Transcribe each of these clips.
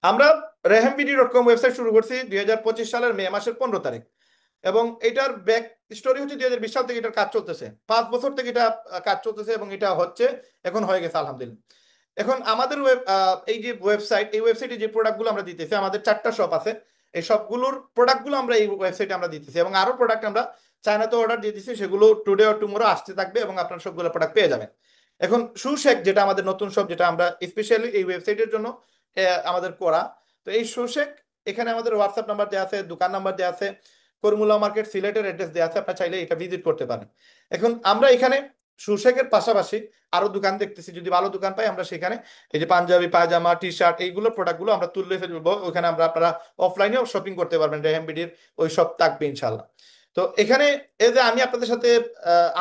আমরা rehamBD.com website শুরু করছি 2025 সালের মে মাসের 15 তারিখ। এবং এটার ব্যাক স্টোরি হচ্ছে 2020 সাল থেকে এটার কাজ চলতেছে, 5 বছর থেকে এটা কাজ চলতেছে এবং এটা হচ্ছে, এখন হয়ে গেছে আলহামদুলিল্লাহ। এখন আমাদের এই যে ওয়েবসাইট, এই ওয়েবসাইটে যে প্রোডাক্টগুলো আমরা দিতেছি, আমাদের 4টা শপ আছে। এই সবগুলোর প্রোডাক্টগুলো আমরা এই ওয়েবসাইটে আমরা দিতেছি, এবং আরো প্রোডাক্ট আমরা চায়নাতে অর্ডার দিয়ে দিচ্ছি, সেগুলো টুডে অর টুমোরো আসতে থাকবে এবং আপনারা সবগুলো প্রোডাক্ট পেয়ে যাবেন। এখন সুশেক যেটা আমাদের নতুন শপ, যেটা আমরা স্পেশালি এই ওয়েবসাইটের জন্য আমাদের করা। তো এই সুশেক, এখানে আমাদের হোয়াটসঅ্যাপ নাম্বার দেওয়া আছে, দোকান নাম্বার দেওয়া আছে, কর্মুলা মার্কেট সিলেটের অ্যাড্রেস দেওয়া আছে, আপনার চাইলে এটা ভিজিট করতে পারেন। এখন আমরা এখানে সুশেকের পাশাপাশি আরো দোকান দেখতেছি, যদি ভালো দোকান পাই আমরা সেখানে এই যে পাঞ্জাবি, পায়জামা, টি শার্ট, এইগুলো প্রোডাক্টগুলো আমরা তুললে ফেলবো ওখানে। আপনারা অফলাইনেও শপিং করতে পারবেন, রেহেমবিডির ওই সব থাকবে ইনশাল্লাহ। তো এখানে এই যে আমি আপনাদের সাথে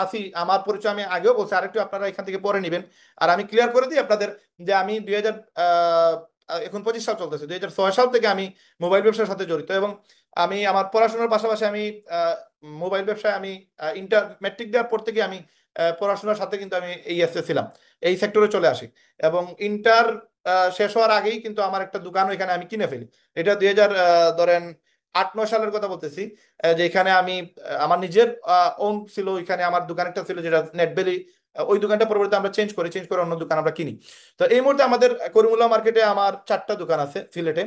আছি, আমার পরিচয় আমি আগেও বলছি, আরেকটু আপনারা এখান থেকে পরে নেবেন। আর আমি ক্লিয়ার করে দিই আপনাদের যে আমি 2000 এখন 25 সাল চলতেছে, 2006 সাল থেকে আমি মোবাইল ব্যবসার সাথে জড়িত। এবং আমি আমার পড়াশোনার পাশাপাশি আমি মোবাইল ব্যবসায় আমি ইন্টার ম্যাট্রিক দেওয়ার পর থেকে আমি পড়াশোনার সাথে কিন্তু আমি এই এসে ছিলাম, এই সেক্টরে চলে আসি। এবং ইন্টার শেষ হওয়ার আগেই কিন্তু আমার একটা দোকান এখানে আমি কিনে ফেলি। এটা 2000 ধরেন 8-9 সালের কথা বলতেছি। যে এখানে আমি আমার নিজের ওন ছিল, এখানে আমার দোকান একটা ছিল যেটা নেটবেলি। ওই দোকানটা পরবর্তীতে আমরা চেঞ্জ করে অন্য দোকান আমরা কিনি। তো এই মুহূর্তে আমাদের করিমুল্লাহ মার্কেটে আমার 4টা দোকান আছে সিলেটে।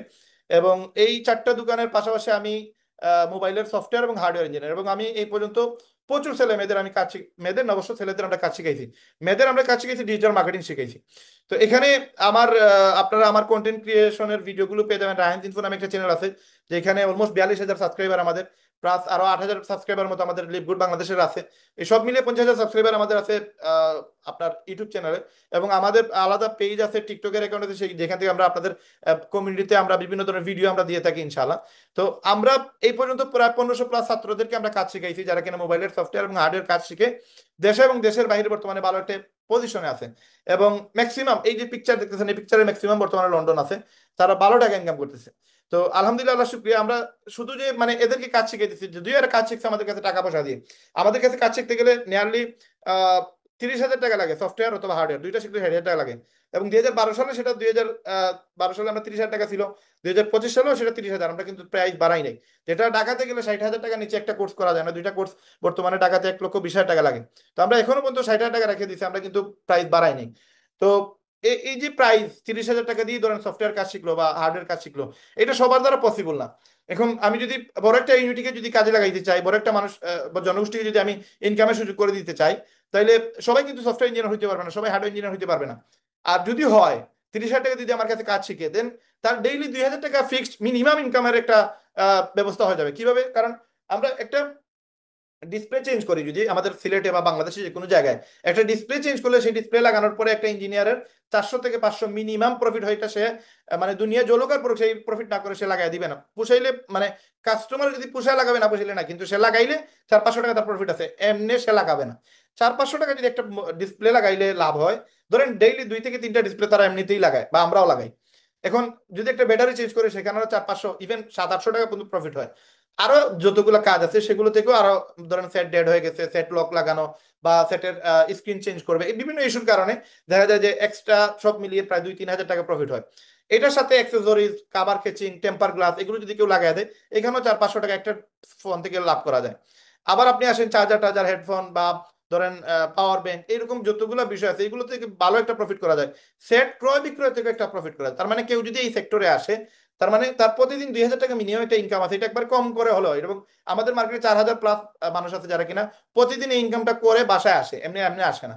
এবং এই 4টা দোকানের পাশাপাশি আমি মোবাইলের সফটওয়্যার এবং হার্ডওয়্যার ইঞ্জিনিয়ার। এবং আমি এই পর্যন্ত প্রচুর ছেলে মেয়েদের আমি কাজ মেয়েদের না, অবশ্য ছেলেদের আমরা কাজ শিখাইছি। মেয়েদের আমরা কাজ শিখাইছি, ডিজিটাল মার্কেটিং শিখাইছি। তো এখানে আমার আপনারা আমার কন্টেন্ট ক্রিয়েশনের ভিডিওগুলো পেয়ে যাবেন। রায়হান ইনফো নামে একটা চ্যানেল আছে, যেখানে অলমোস্ট 42,000 সাবস্ক্রাইবার আমাদের, প্লাস আরো 8,000 সাবস্ক্রাইবার মতো আমাদের লিভগুড বাংলাদেশের আছে। এই সব মিলিয়ে 50,000 সাবস্ক্রাইবার আমাদের আছে আপনার ইউটিউব চ্যানেলে। এবং আমাদের আলাদা পেজ আছে, টিকটকের অ্যাকাউন্ট আছে, যেখান থেকে আমরা আপনাদের কমিউনিটিতে আমরা বিভিন্ন ধরনের ভিডিও আমরা দিয়ে থাকি ইনশাআল্লাহ। তো আমরা এই পর্যন্ত প্রায় 1500+ ছাত্রদেরকে আমরা কাজ শিখাইছি, যারা কিনা মোবাইলের সফটওয়্যার এবং হার্ডওয়্যার কাজ শিখে দেশে এবং দেশের বাইরে বর্তমানে ভালো একটা পজিশনে আছে। এবং ম্যাক্সিমাম এই যে পিকচার দেখতেছেন, এই পিকচারের ম্যাক্সিমাম বর্তমানে লন্ডন আছে, তারা ভালো টাকা ইনকাম করতেছে। তো আলহামদুলিল্লাহ, আল্লাহ শুক্রিয়া। আমরা শুধু যে মানে এদেরকে কাজ শিখাইতেছি, যদিও এরা কাজ শিখছে আমাদের কাছে টাকা পয়সা দিয়ে। আমাদের কাছে কাজ শিখতে গেলে নিয়ারলি 30,000 টাকা লাগে, সফটওয়্যার অথবা হার্ডওয়্যার দুইটা শিখতে 60,000 টাকা লাগে। এবং 2012 সালে সেটা 2012 সালে আমরা 30,000 টাকা ছিল, 2025 সালেও সেটা 30,000। আমরা কিন্তু প্রাইস বাড়াই নাই। যেটা ঢাকাতে গেলে 60,000 টাকা নিচে একটা কোর্স করা যায় না, দুইটা কোর্স বর্তমানে ঢাকাতে 1,20,000 টাকা লাগে। তো আমরা এখনো পর্যন্ত 60,000 টাকা রেখে দিচ্ছি, আমরা কিন্তু প্রাইস বাড়াই নাই। তো এই যে প্রাইস 30,000 টাকা দিয়ে ধরেন সফটওয়্যার কাজ শিখলো বা হার্ডওয়্যার কাজ শিখলো, এটা সবার দ্বারা পসিবল না। এখন আমি যদি বড় একটা ইউনিটিকে যদি কাজে লাগাইতে চাই, বড় একটা মানুষ বা জনগোষ্ঠীকে যদি আমি ইনকামের সুযোগ করে দিতে চাই, তাহলে সবাই কিন্তু সফটওয়্যার ইঞ্জিনিয়ার হইতে পারবে না, সবাই হার্ডওয়্যার ইঞ্জিনিয়ার হইতে পারবে না। আর যদি হয় 30,000 টাকা যদি আমার কাছে কাজ শিখে দেন, তার ডেইলি 2,000 টাকা ফিক্সড মিনিমাম ইনকামের একটা ব্যবস্থা হয়ে যাবে। কিভাবে? কারণ আমরা একটা ডিসপ্লে চেঞ্জ করি যদি আমাদের সিলেটে বা বাংলাদেশে যে কোনো জায়গায়, একটা ডিসপ্লে চেঞ্জ করলে সেই ডিসপ্লে লাগানোর পরে একটা ইঞ্জিনিয়ারের 400 থেকে 500 মিনিমাম প্রফিট হয়। এটা সে মানে দুনিয়া জলকার পর সেই প্রফিট না করে সে লাগাই দিবে না। পুষাইলে মানে কাস্টমার যদি পুষায় লাগাবে, না পুষাইলে না, কিন্তু সে লাগাইলে 400-500 টাকা তার প্রফিট আছে, এমনি সে লাগাবে না। 400-500 টাকা যদি একটা ডিসপ্লে লাগাইলে লাভ হয়, ধরেন ডেইলি 2 থেকে 3টা ডিসপ্লে তারা এমনিতেই লাগায় বা আমরাও লাগাই। এখন যদি একটা ব্যাটারি চেঞ্জ করে সেখানেও 400-500 ইভেন 700-800 টাকা পর্যন্ত প্রফিট হয়। আরো যতগুলো কাজ আছে সেগুলো থেকেও আরো, ধরেন সেট ডেড হয়ে গেছে, সেট লক লাগানো বা সেটের স্ক্রিন চেঞ্জ করবে, এই বিভিন্ন ইস্যুর কারণে দেখা যায় যে এক্সট্রা সব মিলিয়ে প্রায় 2-3 হাজার টাকা প্রফিট হয়। এটার সাথে অ্যাক্সেসরিজ, কাভার কেচিং, টেম্পার গ্লাস, এগুলো যদি কেউ লাগাই দেয়, এখানেও 400-500 টাকা একটা ফোন থেকে লাভ করা যায়। আবার আপনি আসেন চার্জার টার্জার, হেডফোন বা ধরেন পাওয়ার ব্যাংক, এইরকম যতগুলো বিষয় আছে এগুলো থেকে ভালো একটা প্রফিট করা যায়। সেট ক্রয় বিক্রয় থেকে একটা প্রফিট করা যায়। তার মানে কেউ যদি এই সেক্টরে আসে, তার মানে তার প্রতিদিন 2,000 টাকা মিনিমাম একটা ইনকাম আছে, এটা একবার কম করে হলো। এবং আমাদের মার্কেটে 4,000+ মানুষ আছে যারা কিনা প্রতিদিন এই ইনকামটা করে বাসায় আসে, এমনি এমনি আসে না।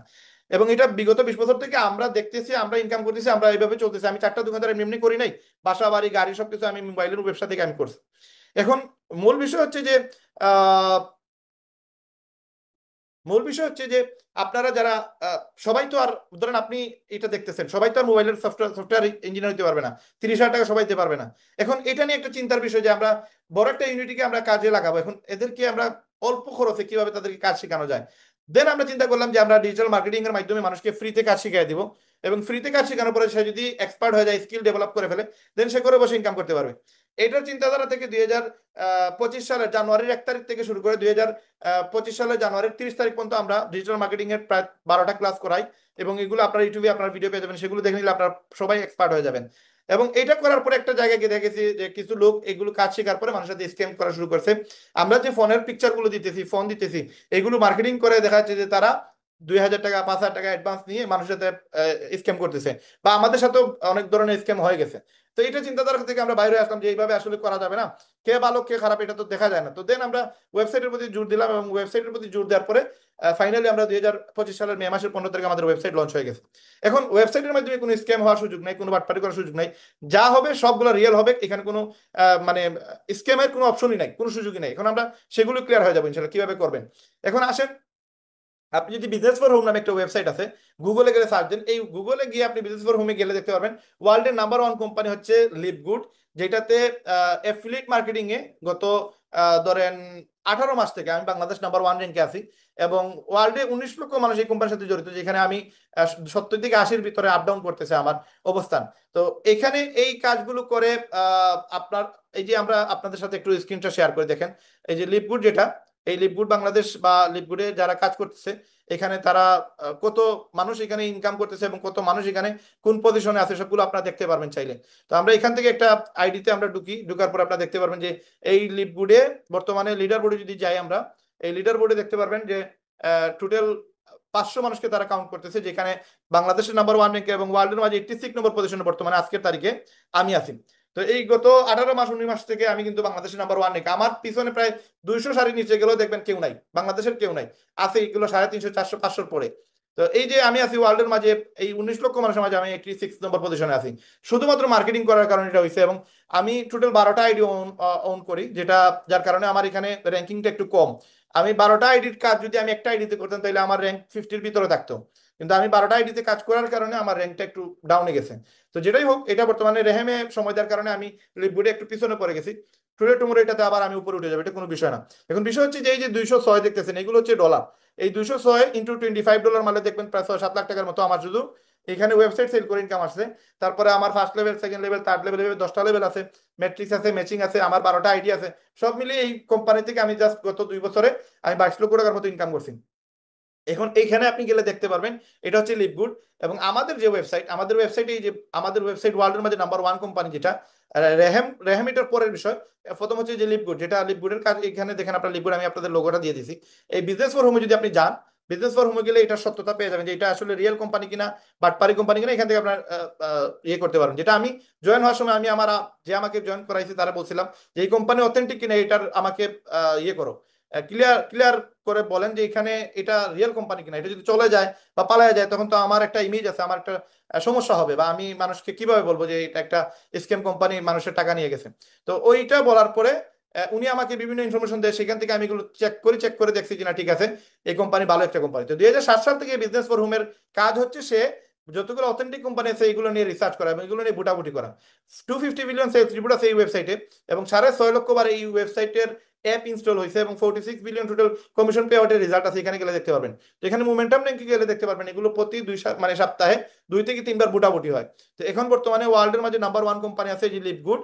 এবং এটা বিগত 20 বছর থেকে আমরা দেখতেছি, আমরা ইনকাম করতেছি, আমরা এইভাবে চলতেছি। আমি 4টা দোকানদার এমনি এমনি করি নাই, বাসা বাড়ি গাড়ি সবকিছু আমি মোবাইলের ব্যবসা থেকে আমি করছি। এখন মূল বিষয় হচ্ছে যে আহ মূল বিষয় হচ্ছে যে আপনারা যারা সবাই তো আর, ধরেন আপনি এটা দেখতেছেন, সবাই তো আর মোবাইলের সফটওয়্যার ইঞ্জিনিয়ার হতে পারবে না, 30,000 টাকা সবাই দিতে পারবে না। এখন এটা নিয়ে একটা চিন্তার বিষয় যে আমরা বড় একটা ইউনিটিকে আমরা কাজে লাগাবো, এখন এদেরকে আমরা অল্প খরচে কিভাবে তাদেরকে কাজ শেখানো যায়। দেন আমরা চিন্তা করলাম যে আমরা ডিজিটাল মার্কেটিং এর মাধ্যমে মানুষকে ফ্রিতে কাজ শিখিয়ে দিব। এবং ফ্রিতে কাজ শেখানোর পরে সে যদি এক্সপার্ট হয়ে যায়, স্কিল ডেভেলপ করে ফেলে, দেন সে করে বসে ইনকাম করতে পারবে। এটার চিন্তাধারা থেকে 2025 সালের জানুয়ারির 1 তারিখ থেকে শুরু করে 2025 সালের জানুয়ারির 30 তারিখ পর্যন্ত আমরা ডিজিটাল মার্কেটিং এর প্রায় 12টা ক্লাস করাই। এবং এগুলো আপনার ইউটিউবে আপনার ভিডিও পেয়ে যাবেন, সেগুলো দেখে নিলে আপনার সবাই এক্সপার্ট হয়ে যাবেন। এবং এটা করার পরে একটা জায়গায় গিয়ে দেখেছি যে কিছু লোক এগুলো কাজ শেখার পরে মানুষের সাথে স্ক্যাম করা শুরু করছে। আমরা যে ফোনের পিকচার গুলো দিতেছি, ফোন দিতেছি, এগুলো মার্কেটিং করে দেখা যাচ্ছে যে তারা 2,000 টাকা 5,000 টাকা অ্যাডভান্স নিয়ে মানুষের সাথে স্ক্যাম করতেছে, বা আমাদের সাথেও অনেক ধরনের স্ক্যাম হয়ে গেছে। তো এটা চিন্তাধারা থেকে আমরা বাইরে আসলাম যে এইভাবে আসলে করা যাবে না, কে ভালো কে খারাপ এটা তো দেখা যায় না। তো দেন আমরা ওয়েবসাইটের প্রতি জোর দিলাম, এবং ওয়েবসাইটের প্রতি জোর দেওয়ার পরে ফাইনালি আমরা 2025 সালের মে মাসের 15 তারিখে আমাদের ওয়েবসাইট লঞ্চ হয়ে গেছে। এখন ওয়েবসাইটের মাধ্যমে কোনো স্ক্যাম হওয়ার সুযোগ নাই, কোনো বাটপারি করার সুযোগ নাই, যা হবে সবগুলো রিয়েল হবে, এখানে কোনো মানে স্ক্যামের কোনো অপশনই নাই, কোনো সুযোগই নাই। এখন আমরা সেগুলো ক্লিয়ার হয়ে যাবো ইনশাল্লাহ কিভাবে করবেন। এখন আসেন, আপনি যদি বিজনেস ফর হোম নামে একটা ওয়েবসাইট আছে, গুগলে গেলে সার্চ দেন, এই গুগলে গিয়ে আপনি বিজনেস ফর হোমে গেলে দেখতে পারবেন ওয়ার্ল্ডের নাম্বার 1 কোম্পানি হচ্ছে লিভগুড, যেটাতে অ্যাফিলিয়েট মার্কেটিং এ গত ধরেন 18 মাস থেকে আমি বাংলাদেশ নাম্বার 1 র্যাঙ্কে আছি, এবং ওয়ার্ল্ডে 19 লক্ষ মানুষ এই কোম্পানির সাথে জড়িত, যেখানে আমি 70 থেকে 80-র ভিতরে আপ ডাউন করতেছে আমার অবস্থান। তো এখানে এই কাজগুলো করে আপনার, এই যে আমরা আপনাদের সাথে একটু স্ক্রিনটা শেয়ার করে দেখেন, এই যে লিভগুড যেটা, এই লিভগুড বাংলাদেশ বা লিভগুডে যারা কাজ করতেছে, এখানে তারা কত মানুষ এখানে ইনকাম করতেছে এবং কত মানুষ এখানে কোন পজিশনে আছে সবগুলো আপনারা দেখতে পারবেন চাইলে। তো আমরা এখান থেকে একটা আইডিতে আমরা ঢুকার পর আপনারা দেখতে পারবেন যে এই লিভগুডে বর্তমানে লিডার বোর্ডে যদি যাই আমরা, এই লিডার বোর্ডে দেখতে পারবেন যে টোটাল 500 মানুষকে তারা কাউন্ট করতেছে, যেখানে বাংলাদেশের নাম্বার 1 র্যাঙ্কে এবং ওয়ার্ল্ডের মাঝে 86 নম্বর পজিশনে বর্তমানে আজকের তারিখে আমি আছি। তো এই গত 18 মাস 19 মাস থেকে আমি কিন্তু বাংলাদেশের নাম্বার 1 র্যাঙ্কে, আমার পিছনে প্রায় 200 সারি নিচে গেলেও দেখবেন কেউ নাই, বাংলাদেশের কেউ নাই, আছে এগুলো 350 400 500 পরে। তো এই যে আমি আছি ওয়ার্ল্ডের মাঝে, এই 19 লক্ষ মানুষের মাঝে আমি 86 নম্বর পজিশনে আছি, শুধুমাত্র মার্কেটিং করার কারণে এটা হয়েছে। এবং আমি টোটাল 12টা আইডি ওন করি, যেটা যার কারণে আমার এখানে র্যাঙ্কিংটা একটু কম। আমি 12টা আইডির কাজ যদি আমি একটা আইডিতে করতাম তাহলে আমার র্যাঙ্ক 50-র ভিতরে থাকতো, কিন্তু আমি 12টা আইডিতে কাজ করার কারণে আমার র্যাঙ্কটা একটু ডাউনে গেছে। তো যেটাই হোক, এটা বর্তমানে রেহেমে সময় দেওয়ার কারণে আমি লিডবোর্ডে একটু পিছনে পড়ে গেছি, টুডে টুমোরো এটাতে আবার আমি উপরে উঠে যাবো, এটা কোনো বিষয় না। এখন বিষয় হচ্ছে যে এই যে 206 দেখতেছেন, এগুলো হচ্ছে ডলার, এই 206 ইন্টু $25 মারলে দেখবেন প্রায় 6-7 লাখ টাকার মতো আমার শুধু এখানে ওয়েবসাইট সেল করে ইনকাম আসছে। তারপরে আমার first level, second level, third level, 10টা লেভেল আছে, ম্যাট্রিক্স আছে, ম্যাচিং আছে, আমার 12টা আইডি আছে, সব মিলিয়ে এই কোম্পানি থেকে আমি জাস্ট গত 2 বছরে আমি 22 লক্ষ টাকার মতো ইনকাম করছি। এখন এইখানে আপনি গেলে দেখতে পারবেন এটা হচ্ছে লিভগুড। এবং আমাদের যে ওয়েবসাইট, আমাদের ওয়েবসাইটে এই যে আমাদের ওয়েবসাইট ওয়ার্ল্ডের মধ্যে নাম্বার 1 কোম্পানি যেটা, রেহেম, রেহেম এটার পরের বিষয়। প্রথম হচ্ছে যে লিভগুড, যেটা লিভগুডের কাজ, এখানে দেখেন আপনার লিভগুড, আমি আপনাদের লোগোটা দিয়ে দিছি। এই বিজনেস ফর হোমে যদি আপনি যান, বিজনেস ফর হোমে গেলে এটা সত্যতা পেয়ে যাবেন যে এটা আসলে রিয়েল কোম্পানি কিনা, বাটপারি কোম্পানি কিনা, এখান থেকে আপনার ইয়ে করতে পারবেন। যেটা আমি জয়েন হওয়ার সময় আমি আমার যে আমাকে জয়েন করাইছে তারা বলছিলাম যে এই কোম্পানি অথেন্টিক কিনা, এটার আমাকে ইয়ে করো, ক্লিয়ার ক্লিয়ার করে বলেন যে এখানে এটা রিয়েল কোম্পানি কিনা। এটা যদি চলে যায় বা পালায় যায় তখন তো আমার একটা ইমেজ আছে, আমার একটা সমস্যা হবে, বা আমি মানুষকে কিভাবে বলবো যে এটা একটা স্ক্যাম কোম্পানি, মানুষের টাকা নিয়ে গেছে। তো ওইটা বলার পরে উনি আমাকে বিভিন্ন ইনফরমেশন দেয়, সেখান থেকে আমি এগুলো চেক করে দেখছি যে না ঠিক আছে, এই কোম্পানি ভালো একটা কোম্পানি। তো 2007 সাল থেকে বিজনেস ফর হোমের কাজ হচ্ছে সে যতগুলো অথেন্টিক কোম্পানি আছে এগুলো নিয়ে রিসার্চ করা এবং এগুলো নিয়ে বুটাবুটি করা। 250 বিলিয়ন সেলস রিপোর্ট আছে এই ওয়েবসাইটে, এবং 6.5 লক্ষ বার এই ওয়েবসাইটের অ্যাপ ইনস্টল হয়েছে, এবং 46 বিলিয়ন টোটাল কমিশন পে আউটের রেজাল্ট আছে, এখানে গেলে দেখতে পারবেন। তো এখানে মোমেন্টাম র্যাঙ্কে গেলে দেখতে পারবেন এগুলো প্রতি মানে সপ্তাহে 2 থেকে 3 বার বুটাবুটি হয়। তো এখন বর্তমানে ওয়ার্ল্ডের মাঝে নাম্বার 1 কোম্পানি আছে যে লিভগুড,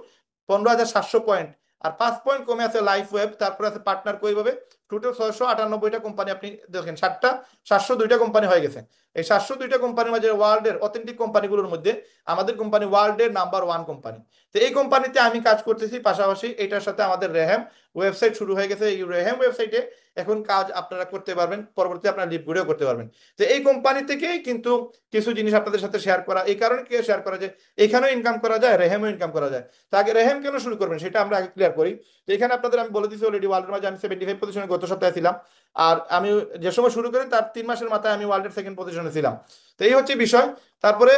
15,700 পয়েন্ট, আর 5 পয়েন্ট কমে আছে লাইফ ওয়েব, তারপরে আছে পার্টনার কইভাবে, টোটাল 698টা কোম্পানি। আপনি দেখেন 702টা কোম্পানি হয়ে গেছে। এই 702টা কোম্পানির মাঝে ওয়ার্ল্ডের অথেন্টিক কোম্পানিগুলোর মধ্যে আমাদের কোম্পানি ওয়ার্ল্ডের নাম্বার 1 কোম্পানি। তো এই কোম্পানিতে আমি কাজ করতেছি, পাশাপাশি এটার সাথে আমাদের রেহেম ওয়েবসাইট শুরু হয়ে গেছে। এই রেহেম ওয়েবসাইটে এখন কাজ আপনারা করতে পারবেন, পরবর্তীতে আপনারা লিভগুডেও করতে পারবেন। তো এই কোম্পানি থেকেই কিন্তু কিছু জিনিস আপনাদের সাথে শেয়ার করা, এই কারণে কি শেয়ার করা যায়, এখানেও ইনকাম করা যায়, রেহেমও ইনকাম করা যায়। তো আগে রেহেম কেন শুরু করবেন সেটা আমরা আগে ক্লিয়ার করি। তো এখানে আপনাদের আমি বলে দিচ্ছি অলরেডি, ওয়ার্ল্ডের মাঝে আমি 75 পজিশনে গত সপ্তাহে ছিলাম, আর আমি যে সময় শুরু করি তার 3 মাসের মাথায় আমি ওয়ার্ল্ডের সেকেন্ড পজিশনে ছিলাম। তো এই হচ্ছে বিষয়। তারপরে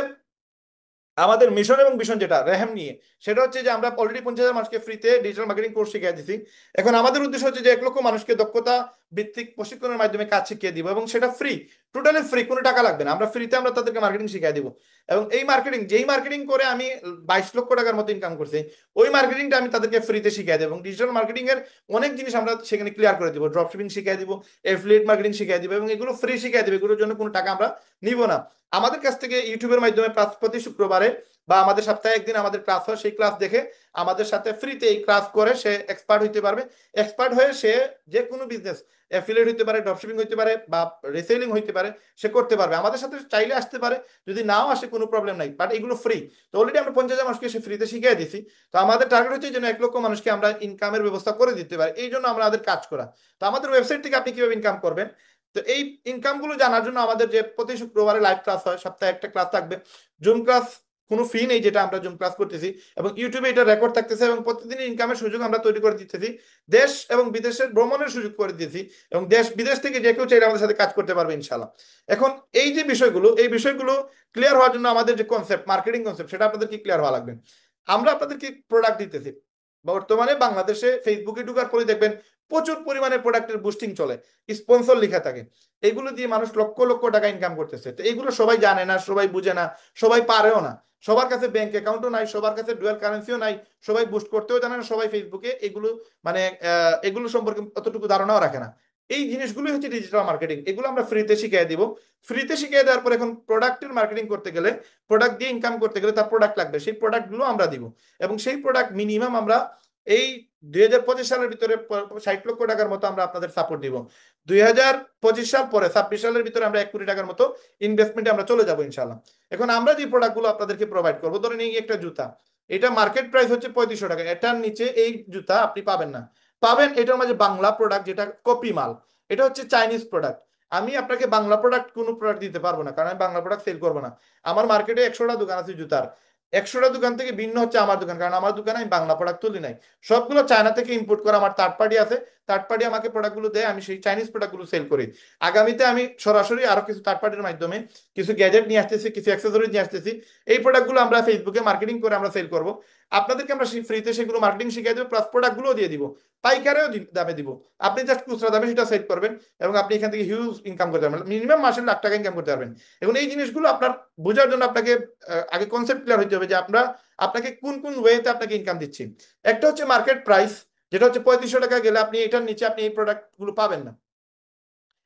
আমাদের মিশন এবং ভিশন যেটা রেহেম নিয়ে, সেটা হচ্ছে যে আমরা অলরেডি 50,000 মানুষকে ফ্রিতে ডিজিটাল মার্কেটিং কোর্স শিখিয়ে দিচ্ছি। এখন আমাদের উদ্দেশ্য হচ্ছে যে 1 লক্ষ মানুষকে দক্ষতা ভিত্তিক প্রশিক্ষণের মাধ্যমে কাজ শিখিয়ে দিব, এবং সেটা ফ্রি, টোটালি ফ্রি, কোনো টাকা লাগবে না। আমরা ফ্রিতে আমরা তাদেরকে মার্কেটিং শিখিয়ে দিব। এবং এই মার্কেটিং, যেই মার্কেটিং করে আমি 22 লক্ষ টাকার মতো ইনকাম করছি, ওই মার্কেটিংটা আমি তাদেরকে ফ্রিতে শিখিয়ে দেবো। এবং ডিজিটাল মার্কেটিং এর অনেক জিনিস আমরা সেখানে ক্লিয়ার করে দিব, ড্রপ শিপিং শিখিয়ে দিব, এফিলিয়েট মার্কেটিং শিখিয়ে দিব, এবং এগুলো ফ্রি শিখিয়ে দেবে, এগুলোর জন্য কোনো টাকা আমরা নিব না। আমাদের কাছ থেকে ইউটিউবের মাধ্যমে প্রতি শুক্রবারে বা আমাদের সপ্তাহে একদিন আমাদের ক্লাস হয়, সেই ক্লাস দেখে আমাদের সাথে ফ্রিতে এই ক্লাস করে সে এক্সপার্ট হইতে পারবে। এক্সপার্ট হয়ে সে যে কোনো বিজনেস, অ্যাফিলিয়েট হইতে পারে, ড্রপশিপিং হইতে পারে, বা রিসেলিং হইতে পারে, সে করতে পারবে। আমাদের সাথে চাইলে আসতে পারে, যদি নাও আসে কোনো প্রবলেম নাই, বাট এগুলো ফ্রি। তো অলরেডি আমরা 50,000 মানুষকে সে ফ্রিতে শিখিয়ে দিছি। তো আমাদের টার্গেট হচ্ছে যেন 1 লক্ষ মানুষকে আমরা ইনকামের ব্যবস্থা করে দিতে পারি, এই জন্য আমাদের কাজ করা। তো আমাদের ওয়েবসাইট থেকে আপনি কিভাবে ইনকাম করবেন, তো এই ইনকাম গুলো জানার জন্য আমাদের যে প্রতি শুক্রবারে লাইভ ক্লাস হয়, সপ্তাহে একটা ক্লাস থাকবে, জুম ক্লাস, কোনো ফি নেই, যেটা আমরা জুম ক্লাস করতেছি, এবং ইউটিউবে এটা রেকর্ড থাকতেছে, এবং প্রতিদিন ইনকামের সুযোগ আমরা তৈরি করে দিতেছি। দেশ এবং বিদেশের ভ্রমণের সুযোগ করে দিতেছি, এবং দেশ বিদেশ থেকে যে কেউ চাইলে আমাদের সাথে কাজ করতে পারবে ইনশাল্লাহ। এখন এই যে বিষয়গুলো, এই বিষয়গুলো ক্লিয়ার হওয়ার জন্য আমাদের যে কনসেপ্ট, মার্কেটিং কনসেপ্ট, সেটা আপনাদের কি ক্লিয়ার হওয়া লাগবে। আমরা আপনাদেরকে প্রোডাক্ট দিতেছি। বর্তমানে বাংলাদেশে ফেসবুকে ঢুকার পরে দেখবেন প্রচুর পরিমাণে প্রোডাক্টের বুস্টিং চলে, স্পন্সর লেখা থাকে, এগুলো দিয়ে মানুষ লক্ষ লক্ষ টাকা ইনকাম করতেছে। তো এগুলো সবাই জানে না, সবাই বুঝে না, সবাই পারেও না, সবার কাছে ব্যাংক অ্যাকাউন্টও নাই, সবার কাছে ডুয়াল কারেন্সিও নাই, সবাই বুস্ট করতেও জানে না, সবাই ফেসবুকে এগুলো মানে এগুলো সম্পর্কে অতটুকু ধারণাও রাখে না। এই জিনিসগুলোই হচ্ছে ডিজিটাল মার্কেটিং, এগুলো আমরা ফ্রিতে শিখিয়ে দিব। ফ্রিতে শিখিয়ে দেওয়ার পর এখন প্রোডাক্টের মার্কেটিং করতে গেলে, প্রোডাক্ট দিয়ে ইনকাম করতে গেলে তার প্রোডাক্ট লাগবে, সেই প্রোডাক্টগুলো আমরা দিব। এবং সেই প্রোডাক্ট মিনিমাম আমরা এই 2025 সালের ভিতরে 60 লক্ষ টাকার মতো আমরা আপনাদের সাপোর্ট দিব। 2025 সাল পরে 26 সালের ভিতরে আমরা 1 কোটি টাকার মতো ইনভেস্টমেন্টে আমরা চলে যাবো ইনশাল্লাহ। এখন আমরা যে প্রোডাক্টগুলো আপনাদেরকে প্রোভাইড করবো, ধরেন এই একটা জুতা, এটা মার্কেট প্রাইস হচ্ছে 3500 টাকা, এটার নিচে এই জুতা আপনি পাবেন না। পাবেন এটার মাঝে বাংলা প্রোডাক্ট, যেটা কপি মাল, এটা হচ্ছে চাইনিজ প্রোডাক্ট। আমি আপনাকে বাংলা প্রোডাক্ট কোনো প্রোডাক্ট দিতে পারবো না, কারণ আমি বাংলা প্রোডাক্ট সেল করবো না। আমার মার্কেটে 100টা দোকান আছে জুতার, 100টা দোকান থেকে ভিন্ন হচ্ছে আমার দোকান, কারণ আমার দোকানে আমি বাংলা প্রোডাক্ট তুলি নাই, সবগুলো চায়না থেকে ইম্পোর্ট করা। আমার থার্ড পার্টি আছে, থার্ড পার্টি আমাকে প্রোডাক্টগুলো দেয়, আমি সেই চাইনিজ প্রোডাক্টগুলো সেল করি। আগামীতে আমি সরাসরি আরো কিছু থার্ড পার্টির মাধ্যমে কিছু গ্যাজেট নিয়ে আসতেছি, কিছু অ্যাক্সেসরিজ নিয়ে আসতেছি। এই প্রোডাক্টগুলো আমরা ফেসবুকে মার্কেটিং করে আমরা সেল করব। আপনাদেরকে আমরা ফ্রিতে সেগুলো মার্কেটিং শিখিয়ে দেবো, প্লাস প্রোডাক্টগুলো দিয়ে দিব, পাইকারেও দামে দিব। আপনি জাস্ট খুচরা দামে সেটা সেল করবেন, এবং আপনি এখান থেকে হিউজ ইনকাম করতে পারবেন, মিনিমাম মাসে লাখ টাকা ইনকাম করতে পারবেন। এখন এই জিনিসগুলো আপনার বোঝার জন্য আপনাকে আগে কনসেপ্ট ক্লিয়ার হতে হবে যে আমরা আপনাকে কোন কোন ওয়েতে আপনাকে ইনকাম দিচ্ছি। একটা হচ্ছে মার্কেট প্রাইস, যেটা হচ্ছে 3500 টাকা গেলে আপনি এটার নিচে আপনি এই প্রোডাক্ট গুলো পাবেন না।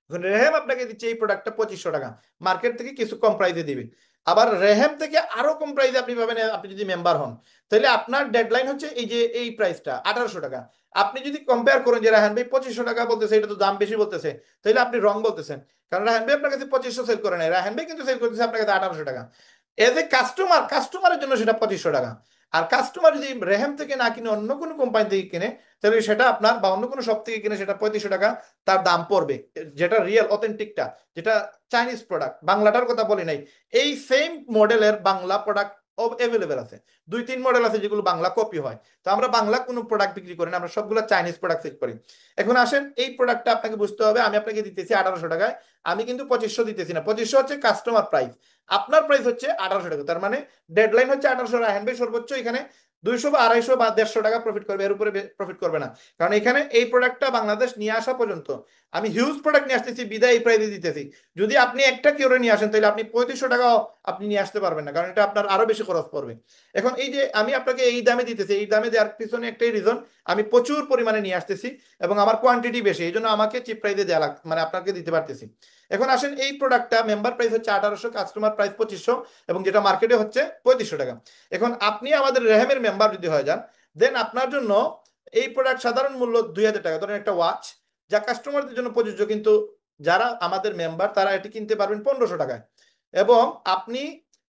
এখন রেহেম আপনাকে দিচ্ছে এই প্রোডাক্টটা 2500 টাকা, মার্কেট থেকে কিছু কম প্রাইসে দিবে। আবার রেহেম থেকে আরো কম প্রাইসে আপনি পাবেন আপনি যদি মেম্বার হন। তাহলে আপনার ডেডলাইন হচ্ছে এই যে এই প্রাইসটা 1800 টাকা। আপনি যদি কম্পেয়ার করেন যে রাহান ভাই 2500 টাকা বলতেছে, এটা তো দাম বেশি বলতেছে, তাহলে আপনি রং বলতেছেন। কারণ রাহান ভাই আপনার কাছে 2500 সেল করে নাই, রাহান ভাই কিন্তু সেল করতেছে আপনার কাছে 1800 টাকা। এজ এ কাস্টমার, কাস্টমারের জন্য সেটা 2500 টাকা। আর কাস্টমার যদি রেহেম থেকে না কিনে অন্য কোনো কোম্পানি থেকে কিনে, তাহলে সেটা আপনার, বা অন্য কোনো শপ থেকে কিনে, সেটা 3500 টাকা তার দাম পড়বে। যেটা রিয়েল অথেন্টিকটা, যেটা চাইনিজ প্রোডাক্ট, বাংলাটার কথা বলি নাই, এই সেম মডেলের বাংলা প্রোডাক্ট অ্যাভেলেবেল আছে। 2-3 মডেল আছে যেগুলো বাংলা কপি হয়। তো আমরা বাংলা কোনো প্রোডাক্ট বিক্রি করি না, আমরা সবগুলো চাইনিজ প্রোডাক্ট সেল করি। এখন আসেন, এই প্রোডাক্টটা আপনাকে বুঝতে হবে, আমি আপনাকে দিতেছি 1800 টাকায়, আমি কিন্তু 2500 দিতেছি না। 2500 হচ্ছে কাস্টমার প্রাইস, আপনার প্রাইস হচ্ছে 1800 টাকা। তার মানে ডেডলাইন হচ্ছে 1800, রাহেন ভাই সর্বোচ্চ এখানে 200 বা 250 বা 150 টাকা প্রফিট করবে, এর উপরে প্রফিট করবে না। কারণ এখানে এই প্রোডাক্টটা বাংলাদেশ নিয়ে আসা পর্যন্ত আমি হিউজ প্রোডাক্ট নিয়ে আসতেছি, বিদায় এই প্রাইসে দিতেছি। যদি আপনি একটা কেউ নিয়ে আসেন, তাহলে আপনি 3500 টাকাও আপনি নিয়ে আসতে পারবেন না, কারণ এটা আপনার আরো বেশি খরচ পড়বে। এখন এই যে আমি আপনাকে এই দামে দিতেছি, এই দামে দেওয়ার পিছনে একটাই রিজন, আমি প্রচুর পরিমাণে নিয়ে আসতেছি এবং আমার কোয়ান্টিটি বেশি, এই জন্য আমাকে চিপ প্রাইসে দেওয়া মানে আপনাকে দিতে পারতেছি। এখন আসেন, এই প্রোডাক্টটা মেম্বার প্রাইস হচ্ছে 1800, কাস্টমার প্রাইস 2500, এবং যেটা মার্কেটে হচ্ছে 3500 টাকা। এখন আপনি আমাদের রেহেমের মেম্বার যদি হয়ে যান, দেন আপনার জন্য এই প্রোডাক্ট সাধারণ মূল্য 2000 টাকা। ধরেন একটা ওয়াচ, যা কাস্টমারদের জন্য প্রযোজ্য, কিন্তু যারা আমাদের মেম্বার তারা এটি কিনতে পারবেন 1500 টাকায়। এবং আপনি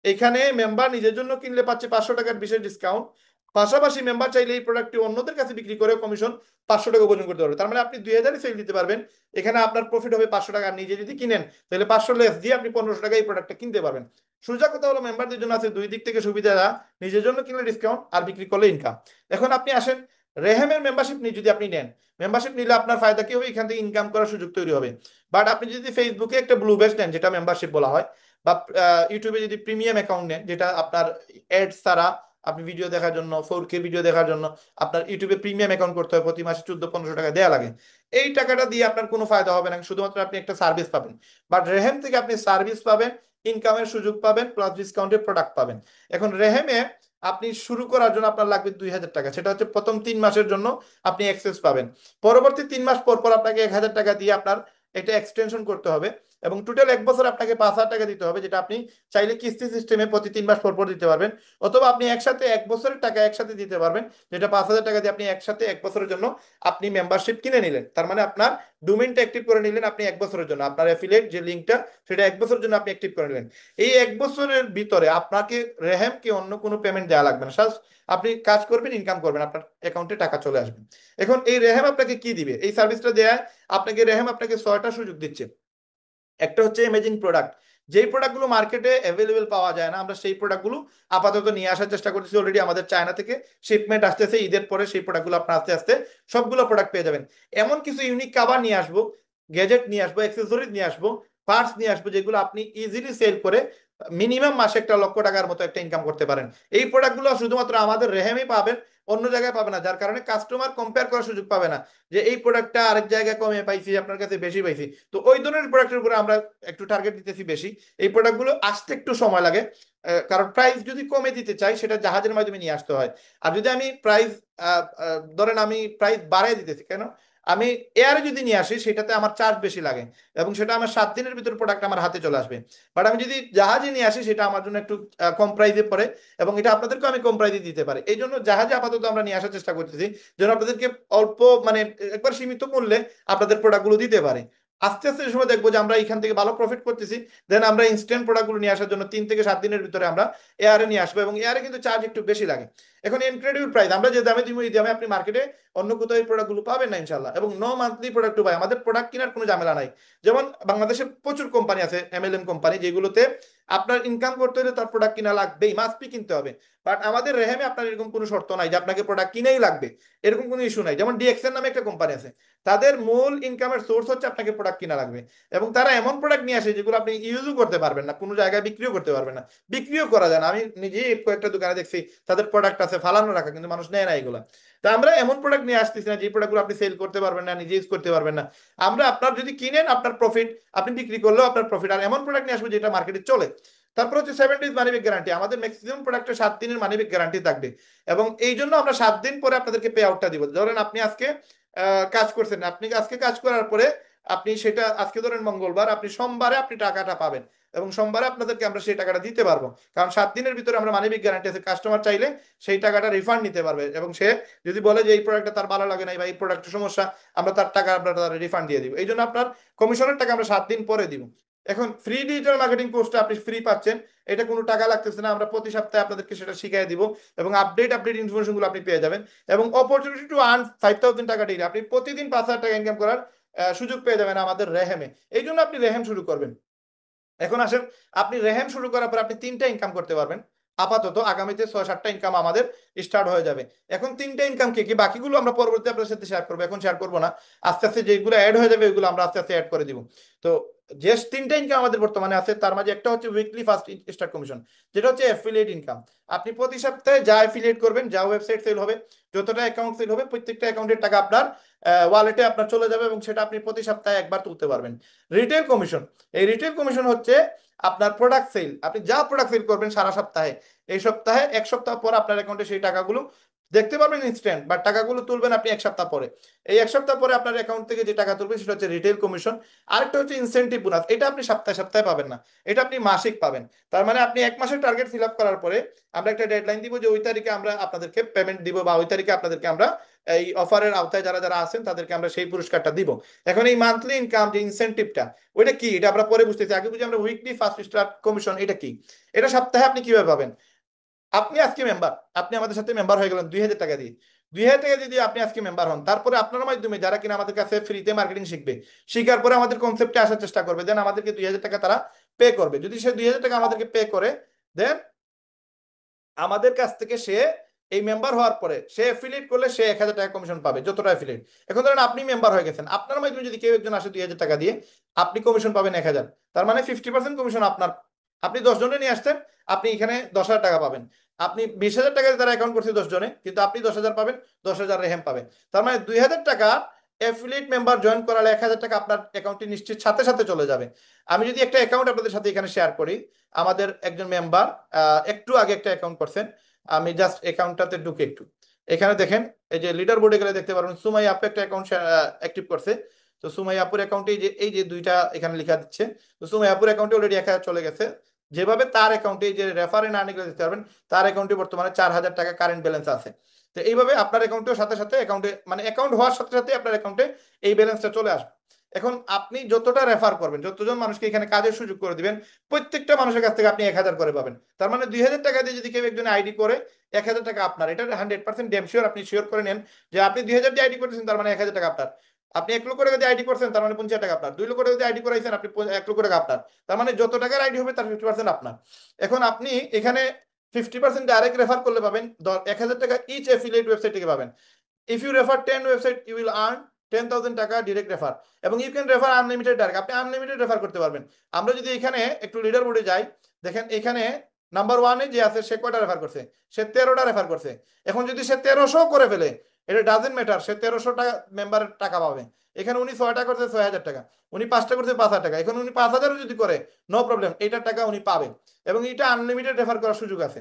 এখানে মেম্বার নিজের জন্য কিনলে পাচ্ছে 500 টাকার বিশেষ ডিসকাউন্ট। পাশাপাশি মেম্বার চাইলে এই প্রোডাক্টটি অন্যদের কাছে বিক্রি করে কমিশন 500 টাকা উপার্জন করতে পারবে। তার মানে আপনি 2000 সেল দিতে পারবেন, এখানে আপনার প্রফিট হবে 500 টাকা। নিজে যদি কিনেন, তাহলে 500 লেস দিয়ে আপনি 1500 টাকা এই প্রোডাক্টটা কিনতে পারবেন। সোজা কথা হলো, মেম্বারদের জন্য আছে দুই দিক থেকে সুবিধা, নিজের জন্য কিনলে ডিসকাউন্ট, আর বিক্রি করলে ইনকাম। এখন আপনি আসেন, রেহেমের মেম্বারশিপ নিয়ে যদি আপনি নেন, মেম্বারশিপ নিলে আপনার ফায়দা কি হবে, এখান থেকে ইনকাম করার সুযোগ তৈরি হবে। বাট আপনি যদি ফেসবুকে একটা ব্লু বেস নেন, যেটা মেম্বারশিপ বলা হয়, বা ইউটিউবে যদি প্রিমিয়াম অ্যাকাউন্ট নেন, যেটা আপনার অ্যাডস ছাড়া আপনি ভিডিও দেখার জন্য, 4K ভিডিও দেখার জন্য আপনার ইউটিউবে প্রিমিয়াম অ্যাকাউন্ট করতে হয়, প্রতি মাসে 1400-1500 টাকা দেওয়া লাগে। এই টাকাটা দিয়ে আপনার কোনো ফায়দা হবে না, শুধুমাত্র আপনি একটা সার্ভিস পাবেন। বাট রেহেম থেকে আপনি সার্ভিস পাবেন, ইনকামের সুযোগ পাবেন, প্লাস ডিসকাউন্টের প্রোডাক্ট পাবেন। এখন রেহেমে আপনি শুরু করার জন্য আপনার লাগবে 2000 টাকা, সেটা হচ্ছে প্রথম 3 মাসের জন্য আপনি অ্যাক্সেস পাবেন। পরবর্তী 3 মাস পর পর আপনাকে 1000 টাকা দিয়ে আপনার এটা এক্সটেনশন করতে হবে। এবং টোটাল 1 বছর আপনাকে 5,000 টাকা দিতে হবে, যেটা আপনি চাইলে কিস্তি সিস্টেমে প্রতি 3 মাস পর পর দিতে পারবেন, অথবা আপনি একসাথে 1 বছরের টাকা একসাথে দিতে পারবেন, যেটা 5,000 টাকা দিয়ে আপনি একসাথে 1 বছরের জন্য আপনি মেম্বারশিপ কিনে নিলেন। তার মানে আপনার ডোমেইনটা অ্যাক্টিভ করে নিলেন আপনি 1 বছরের জন্য, আপনার অ্যাফিলিয়েট যে লিঙ্কটা সেটা 1 বছরের জন্য আপনি অ্যাক্টিভ করে নিলেন। এই 1 বছরের ভিতরে আপনাকে রেহেম কি অন্য কোনো পেমেন্ট দেওয়া লাগবে না, আপনি কাজ করবেন, ইনকাম করবেন, আপনার অ্যাকাউন্টে টাকা চলে আসবে। এখন এই রেহেম আপনাকে কি দিবে? এই সার্ভিসটা দেয় আপনাকে, রেহেম আপনাকে 6টা সুযোগ দিচ্ছে। একটা হচ্ছে এমেজিং প্রোডাক্ট, যেই প্রোডাক্টগুলো মার্কেটে অ্যাভেলেবেল পাওয়া যায় না, আমরা সেই প্রোডাক্টগুলো আপাতত নিয়ে আসার চেষ্টা করতেছি। অলরেডি আমাদের চায়না থেকে শিপমেন্ট আসতেছে, ঈদের পরে সেই প্রোডাক্টগুলো আপনার আস্তে আস্তে সবগুলো প্রোডাক্ট পেয়ে যাবেন। এমন কিছু ইউনিক কাভার নিয়ে আসবো, গ্যাজেট নিয়ে আসবো, অ্যাক্সেসরিজ নিয়ে আসবো, পার্টস নিয়ে আসবো, যেগুলো আপনি ইজিলি সেল করে মিনিমাম মাসে 1 লক্ষ টাকার মতো একটা ইনকাম করতে পারেন। এই প্রোডাক্টগুলো শুধুমাত্র আমাদের রেহেমে পাবেন, অন্য জায়গায় পাবে না, যার কারণে কাস্টমার কম্পেয়ার করার সুযোগ পাবে না যে এই প্রোডাক্টটা আরেক জায়গায় কমে পাইছি, আপনার কাছে বেশি পাইছি। তো ওই ধরনের প্রোডাক্টের উপরে আমরা একটু টার্গেট দিতেছি বেশি। এই প্রোডাক্টগুলো আসতে একটু সময় লাগে, কারণ প্রাইস যদি কমে দিতে চাই সেটা জাহাজের মাধ্যমে নিয়ে আসতে হয়। আর যদি আমি প্রাইস ধরেন আমি প্রাইস বাড়াই দিতেছি, কেন? আমি এয়ারে যদি নিয়ে আসি সেটাতে আমার চার্জ বেশি লাগে, এবং সেটা আমার 7 দিনের ভিতর প্রোডাক্ট আমার হাতে চলে আসবে। বাট আমি যদি জাহাজে নিয়ে আসি সেটা আমার জন্য একটু কম প্রাইসে পড়ে, এবং এটা আপনাদেরকে আমি কম প্রাইসে দিতে পারি। এই জন্য জাহাজে আপাতত আমরা নিয়ে আসার চেষ্টা করতেছি, যেন আপনাদেরকে অল্প মানে একবার সীমিত মূল্যে আপনাদের প্রোডাক্টগুলো দিতে পারে। আস্তে আস্তে এই সময় দেখবো যে আমরা এখান থেকে ভালো প্রফিট করতেছি, দেন আমরা ইনস্ট্যান্ট প্রোডাক্টগুলো নিয়ে আসার জন্য 3 থেকে 7 দিনের ভিতরে আমরা এয়ারে নিয়ে আসবো, এবং এয়ারে কিন্তু চার্জ একটু বেশি লাগে। এখন ইনক্রেডিবল প্রাইস, আমরা যে দামে দিব এই দামে আপনি মার্কেটে অন্য কোথাও এই প্রোডাক্টগুলো পাবেন না ইনশাল্লাহ। এবং নো মান্থলি প্রোডাক্টও পাই, আমাদের প্রোডাক্ট কেনার কোনো ঝামেলা নাই। যেমন বাংলাদেশে প্রচুর কোম্পানি আছে, এমএলএম কোম্পানি, যেগুলোতে আপনার ইনকাম করতে হলে তার প্রোডাক্ট কিনা লাগবেই, মাস্ট বি কিনতে হবে। বাট আমাদের রেহেমে আপনার এরকম কোনো শর্ত নাই যে আপনাকে প্রোডাক্ট কিনেই লাগবে, এরকম কোনো ইস্যু নাই। যেমন ডিএক্সএন নামে একটা কোম্পানি আছে, তাদের মূল ইনকামের সোর্স হচ্ছে আপনাকে প্রোডাক্ট কিনা লাগবে, এবং তারা এমন প্রোডাক্ট নিয়ে আসে যেগুলো আপনি ইউজও করতে পারবেন না, কোনো জায়গায় বিক্রিও করতে পারবেন না, বিক্রিও করা যায় না। আমি নিজেই কয়েকটা দোকানে দেখছি তাদের প্রোডাক্ট আছে ফালানো রাখা, কিন্তু মানুষ নেয় না এগুলো। তো আমরা এমন প্রোডাক্ট নিয়ে আসতেছি না যে প্রোডাক্টগুলো আপনি সেল করতে পারবেন না, নিজে ইউজ করতে পারবেন না। আমরা আপনার যদি কিনেন আপনার প্রফিট, আপনি বিক্রি করলেও আপনার প্রফিট। আর এমন প্রোডাক্ট নিয়ে আসবো যেটা মার্কেটে চলে। তারপর হচ্ছে 7 ডেজ মানি ব্যাক গ্যারান্টি, আমাদের ম্যাক্সিমাম প্রোডাক্টে 7 দিনের মানি ব্যাক গ্যারান্টি থাকবে, এবং এই জন্য আমরা 7 দিন পরে আপনাদেরকে পে আউটটা দিব। ধরেন আপনি আজকে কাজ করছেন, আপনি আজকে কাজ করার পরে আপনি সেটা, আজকে ধরেন মঙ্গলবার, আপনি সোমবারে আপনি টাকাটা পাবেন, এবং সোমবারে আপনাদেরকে আমরা সেই টাকাটা দিতে পারবো। কারণ 7 দিনের ভিতরে আমরা মানি ব্যাক গ্যারান্টি আছে, কাস্টমার চাইলে সেই টাকাটা রিফান্ড নিতে পারবে, এবং সে যদি বলে যে এই প্রোডাক্টটা তার ভালো লাগে নাই বা এই প্রোডাক্টের সমস্যা, আমরা তার টাকা আমরা তার রিফান্ড দিয়ে দিব। এই জন্য আপনার কমিশনের টাকা আমরা 7 দিন পরে দিব। এখন ফ্রি ডিজিটাল মার্কেটিং কোর্সটা আপনি ফ্রি পাচ্ছেন, এটা কোনো টাকা লাগতেছে না, আমরা প্রতি সপ্তাহে আপনাদেরকে সেটা শিখিয়ে দিব, এবং আপডেট ইনফরমেশন গুলো আপনি পেয়ে যাবেন। এবং অপরচুনিটি টু আর্ন 5,000 টাকা ডেইলি, আপনি প্রতিদিন 5,000 টাকা ইনকাম করার সুযোগ পেয়ে যাবেন আমাদের রেহেমে। এই জন্য আপনি রেহেম শুরু করবেন। এখন আসেন, আপনি রেহেম শুরু করার পর আপনি 3টা ইনকাম করতে পারবেন আপাতত, আগামীতে 6-7টা ইনকাম আমাদের স্টার্ট হয়ে যাবে। এখন 3টা ইনকাম কি কি, বাকিগুলো আমরা পরবর্তী আপনার সাথে শেয়ার করবো, এখন শেয়ার করবো না। আস্তে আস্তে যেগুলো অ্যাড হয়ে যাবে ওইগুলো আমরা আস্তে আস্তে অ্যাড করে দিব। তো যে 3টা ইনকাম আমাদের বর্তমানে আছে, তার মাঝে একটা হচ্ছে উইকলি ফার্স্ট স্টার্ট কমিশন, যেটা হচ্ছে অ্যাফিলিয়েট ইনকাম। আপনি প্রতি সপ্তাহে যা অ্যাফিলিয়েট করবেন, যা ওয়েবসাইট সেল হবে, যতটা অ্যাকাউন্ট সেল হবে, প্রত্যেকটা অ্যাকাউন্টের টাকা আপনার ওয়ালেটে আপনার চলে যাবে, এবং সেটা আপনি প্রতি সপ্তাহে একবার তুলতে পারবেন। রিটেল কমিশন, এই রিটেল কমিশন হচ্ছে আপনার প্রোডাক্ট সেল, আপনি যা প্রোডাক্ট সেল করবেন সারা সপ্তাহে, এই সপ্তাহে 1 সপ্তাহ পর আপনার অ্যাকাউন্টে সেই টাকাগুলো দেখতে পারবেন ইনস্ট্যান্ট, বাট টাকাগুলো তুলবেন আপনি 1 সপ্তাহ পরে। এই 1 সপ্তাহ পরে আপনার অ্যাকাউন্ট থেকে যে টাকা তুলবেন সেটা হচ্ছে রিটেল কমিশন। আরেকটা হচ্ছে ইনসেন্টিভ বোনাস, এটা আপনি সপ্তাহে সপ্তাহে পাবেন না, এটা আপনি মাসিক পাবেন। তার মানে আপনি 1 মাসের টার্গেট ফিল আপ করার পরে আমরা একটা ডেডলাইন দিব যে ওই তারিখে আমরা আপনাদেরকে পেমেন্ট দিব, বা ওই তারিখে আপনাদেরকে আমরা এই অফারের আওতায় যারা যারা আছেন তাদেরকে আমরা সেই পুরস্কারটা দিব। এখন এই মান্থলি ইনকাম যে ইনসেন্টিভটা, ওইটা কি এটা আমরা পরে বুঝতেছি, আগে বুঝি আমরা উইকলি ফার্স্ট স্টার্ট কমিশন এটা কি। এটা সপ্তাহে আপনি কিভাবে পাবেন? আপনি আজকে মেম্বার, আপনি আমাদের সাথে মেম্বার হয়ে গেলেন 2,000 টাকা দিয়ে, 2,000 টাকা দিয়ে আপনি আজকে মেম্বার হন, তারপরে আপনার মাধ্যমে যারা কিনা আমাদের কাছে ফ্রিতে মার্কেটিং শিখবে, শিখার পরে আমাদের কনসেপ্টে আসার চেষ্টা করবে, দেন আমাদেরকে 2,000 টাকা তারা পে করবে। যদি সে 2,000 টাকা আমাদেরকে পে করে দেন, আমাদের কাছ থেকে সে এই মেম্বার হওয়ার পরে সে অ্যাফিলিয়েট করলে সে 1,000 টাকা কমিশন পাবে, যতটা অ্যাফিলিয়েট। এখন ধরেন আপনি মেম্বার হয়ে গেছেন, আপনার মাধ্যমে যদি কেউ একজন আসে 2,000 টাকা দিয়ে, আপনি কমিশন পাবেন 1,000, তার মানে 50% কমিশন আপনার। আপনি 10 জনে নিয়ে আসতেন, আপনি এখানে 10,000 টাকা পাবেন। আপনি 20,000 টাকা তারা অ্যাকাউন্ট করছে 10 জনে, কিন্তু আপনি 10,000 পাবেন, 10,000 রেহেম পাবেন। তার মানে 2,000 টাকা অ্যাফিলিয়েট মেম্বার জয়েন করালে 1,000 টাকা আপনার অ্যাকাউন্টে নিশ্চিত সাথে সাথে চলে যাবে। আমি যদি একটা অ্যাকাউন্ট আপনাদের সাথে এখানে শেয়ার করি, আমাদের একজন মেম্বার একটু আগে একটা অ্যাকাউন্ট করছেন, আমি জাস্ট অ্যাকাউন্টটাতে ঢুকে একটু, এখানে দেখেন, এই যে লিডার বোর্ডে গেলে দেখতে পারবেন সুমাই আপু একটা অ্যাকাউন্ট অ্যাক্টিভ করছে। তো সুমাইয়াপুর অ্যাকাউন্টে এই যে দুইটা এখানে লেখা দিচ্ছে, তো সুমাইয়াপুর অ্যাকাউন্টে অলরেডি 1,000 চলে গেছে। যেভাবে তার অ্যাকাউন্টে যে রেফারেন্ট আর্নিং দিতে পারবেন, তার অ্যাকাউন্টে বর্তমানে 4,000 টাকা কারেন্ট ব্যালেন্স আছে। তো এইভাবে আপনার অ্যাকাউন্টেও সাথে সাথে অ্যাকাউন্টে মানে অ্যাকাউন্ট হওয়ার সাথে সাথে আপনার অ্যাকাউন্টে এই ব্যালেন্সটা চলে আসবে। এখন আপনি যতটা রেফার করবেন, যতজন মানুষকে এখানে কাজের সুযোগ করে দিবেন, প্রত্যেকটা মানুষের কাছ থেকে আপনি 1,000 করে পাবেন। তার মানে 2,000 টাকা দিয়ে যদি কেউ একজন আইডি করে, 1,000 টাকা আপনার। এটা 100% ড্যাম শিওর, আপনি শিওর করে নেন যে আপনি 2,000 দিয়ে আইডি করতেছেন, তার মানে 1,000 টাকা আপনার। আপনি 1 লক্ষ টাকা দিয়ে আইডি করছেন, তার মানে 50 টাকা আপনার। 2 লক্ষ টাকা দিয়ে আইডি করাইছেন, আপনি 1 লক্ষ টাকা আপনার। তার মানে যত টাকার আইডি হবে তার 50% আপনার। এখন আপনি এখানে 50% ডাইরেক্ট রেফার করলে পাবেন 1,000 টাকা ইচ অ্যাফিলিয়েট ওয়েবসাইট থেকে পাবেন। If you refer 10 website you will earn 10,000 টাকা ডিরেক্ট রেফার। এবং you can refer unlimited direct, আপনি আনলিমিটেড রেফার করতে পারবেন। আমরা যদি এখানে একটু লিডার বোর্ডে যাই, দেখেন এখানে নাম্বার 1-এ যে আছে সে কয়টা রেফার করছে, সে 13টা রেফার করছে। এখন যদি সে 1300 করে ফেলে, এটা ডাজেন্ট ম্যাটার, সে 1300 টাকা মেম্বারের টাকা পাবে। এখানে উনি 6টা করছে 6,000 টাকা, উনি 5টা করছে 5,000 টাকা, এখন উনি 5,000 যদি করে নো প্রবলেম, এইটার টাকা উনি পাবেন। এবং এটা আনলিমিটেড রেফার করার সুযোগ আছে।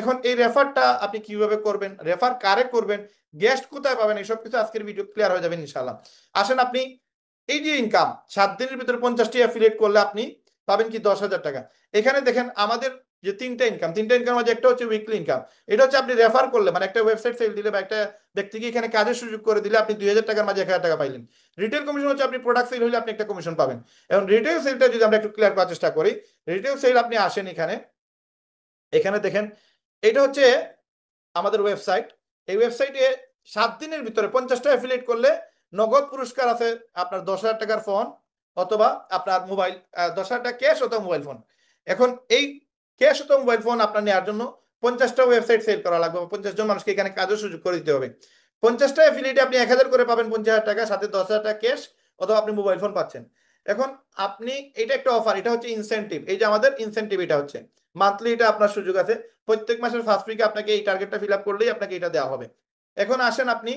এখন এই রেফারটা আপনি কিভাবে করবেন, রেফার কারে করবেন, গেস্ট কোথায় পাবেন, এইসব কিছু আজকের ভিডিও ক্লিয়ার হয়ে যাবে ইনশাআল্লাহ। আসেন আপনি এই যে ইনকাম 7 দিনের ভিতরে 50টি অ্যাফিলিয়েট করলে আপনি পাবেন কি 10,000 টাকা। এখানে দেখেন আমাদের যে তিনটা ইনকাম আছে, একটা হচ্ছে উইকলি ইনকাম। এটা হচ্ছে আপনি রেফার করলে, মানে একটা ওয়েবসাইট সেল দিলে বা একটা ব্যক্তিকে এখানে কাজের সুযোগ করে দিলে আপনি 2,000 টাকার মাঝে 1,000 টাকা পাইলেন। রিটেল কমিশন হচ্ছে আপনি প্রোডাক্ট সেল হলে আপনি একটা কমিশন পাবেন। এবং রিটেল সেলটা যদি আমরা একটু ক্লিয়ার করার চেষ্টা করি, রিটেল সেল আপনি আসেন এখানে, এখানে দেখেন এটা হচ্ছে আমাদের ওয়েবসাইট। এই ওয়েবসাইটে 7 দিনের ভিতরে 50টা অ্যাফিলিয়েট করলে নগদ পুরস্কার আছে আপনার 10,000 টাকার ফোন, অথবা আপনার মোবাইল, 10,000 টাকা ক্যাশ অথবা মোবাইল ফোন। এখন এই ক্যাশ অথবা মোবাইল ফোন আপনার নেওয়ার জন্য 50টা ওয়েবসাইট সেল করা লাগবে, 50 জন মানুষকে এখানে কাজের সুযোগ করে দিতে হবে। 50টা অ্যাফিলিয়েটে আপনি 1,000 করে পাবেন 50,000 টাকা, সাথে 10,000 টাকা ক্যাশ অথবা আপনি মোবাইল ফোন পাচ্ছেন। এখন আপনি, এটা একটা অফার, এটা হচ্ছে ইনসেনটিভ। এই যে আমাদের ইনসেনটিভ, এটা হচ্ছে মান্থলি, এটা আপনার সুযোগ আছে। প্রত্যেক মাসের ফার্স্ট উইকে আপনাকে এই টার্গেটটা ফিল আপ করলেই আপনাকে এটা দেওয়া হবে। এখন আসেন আপনি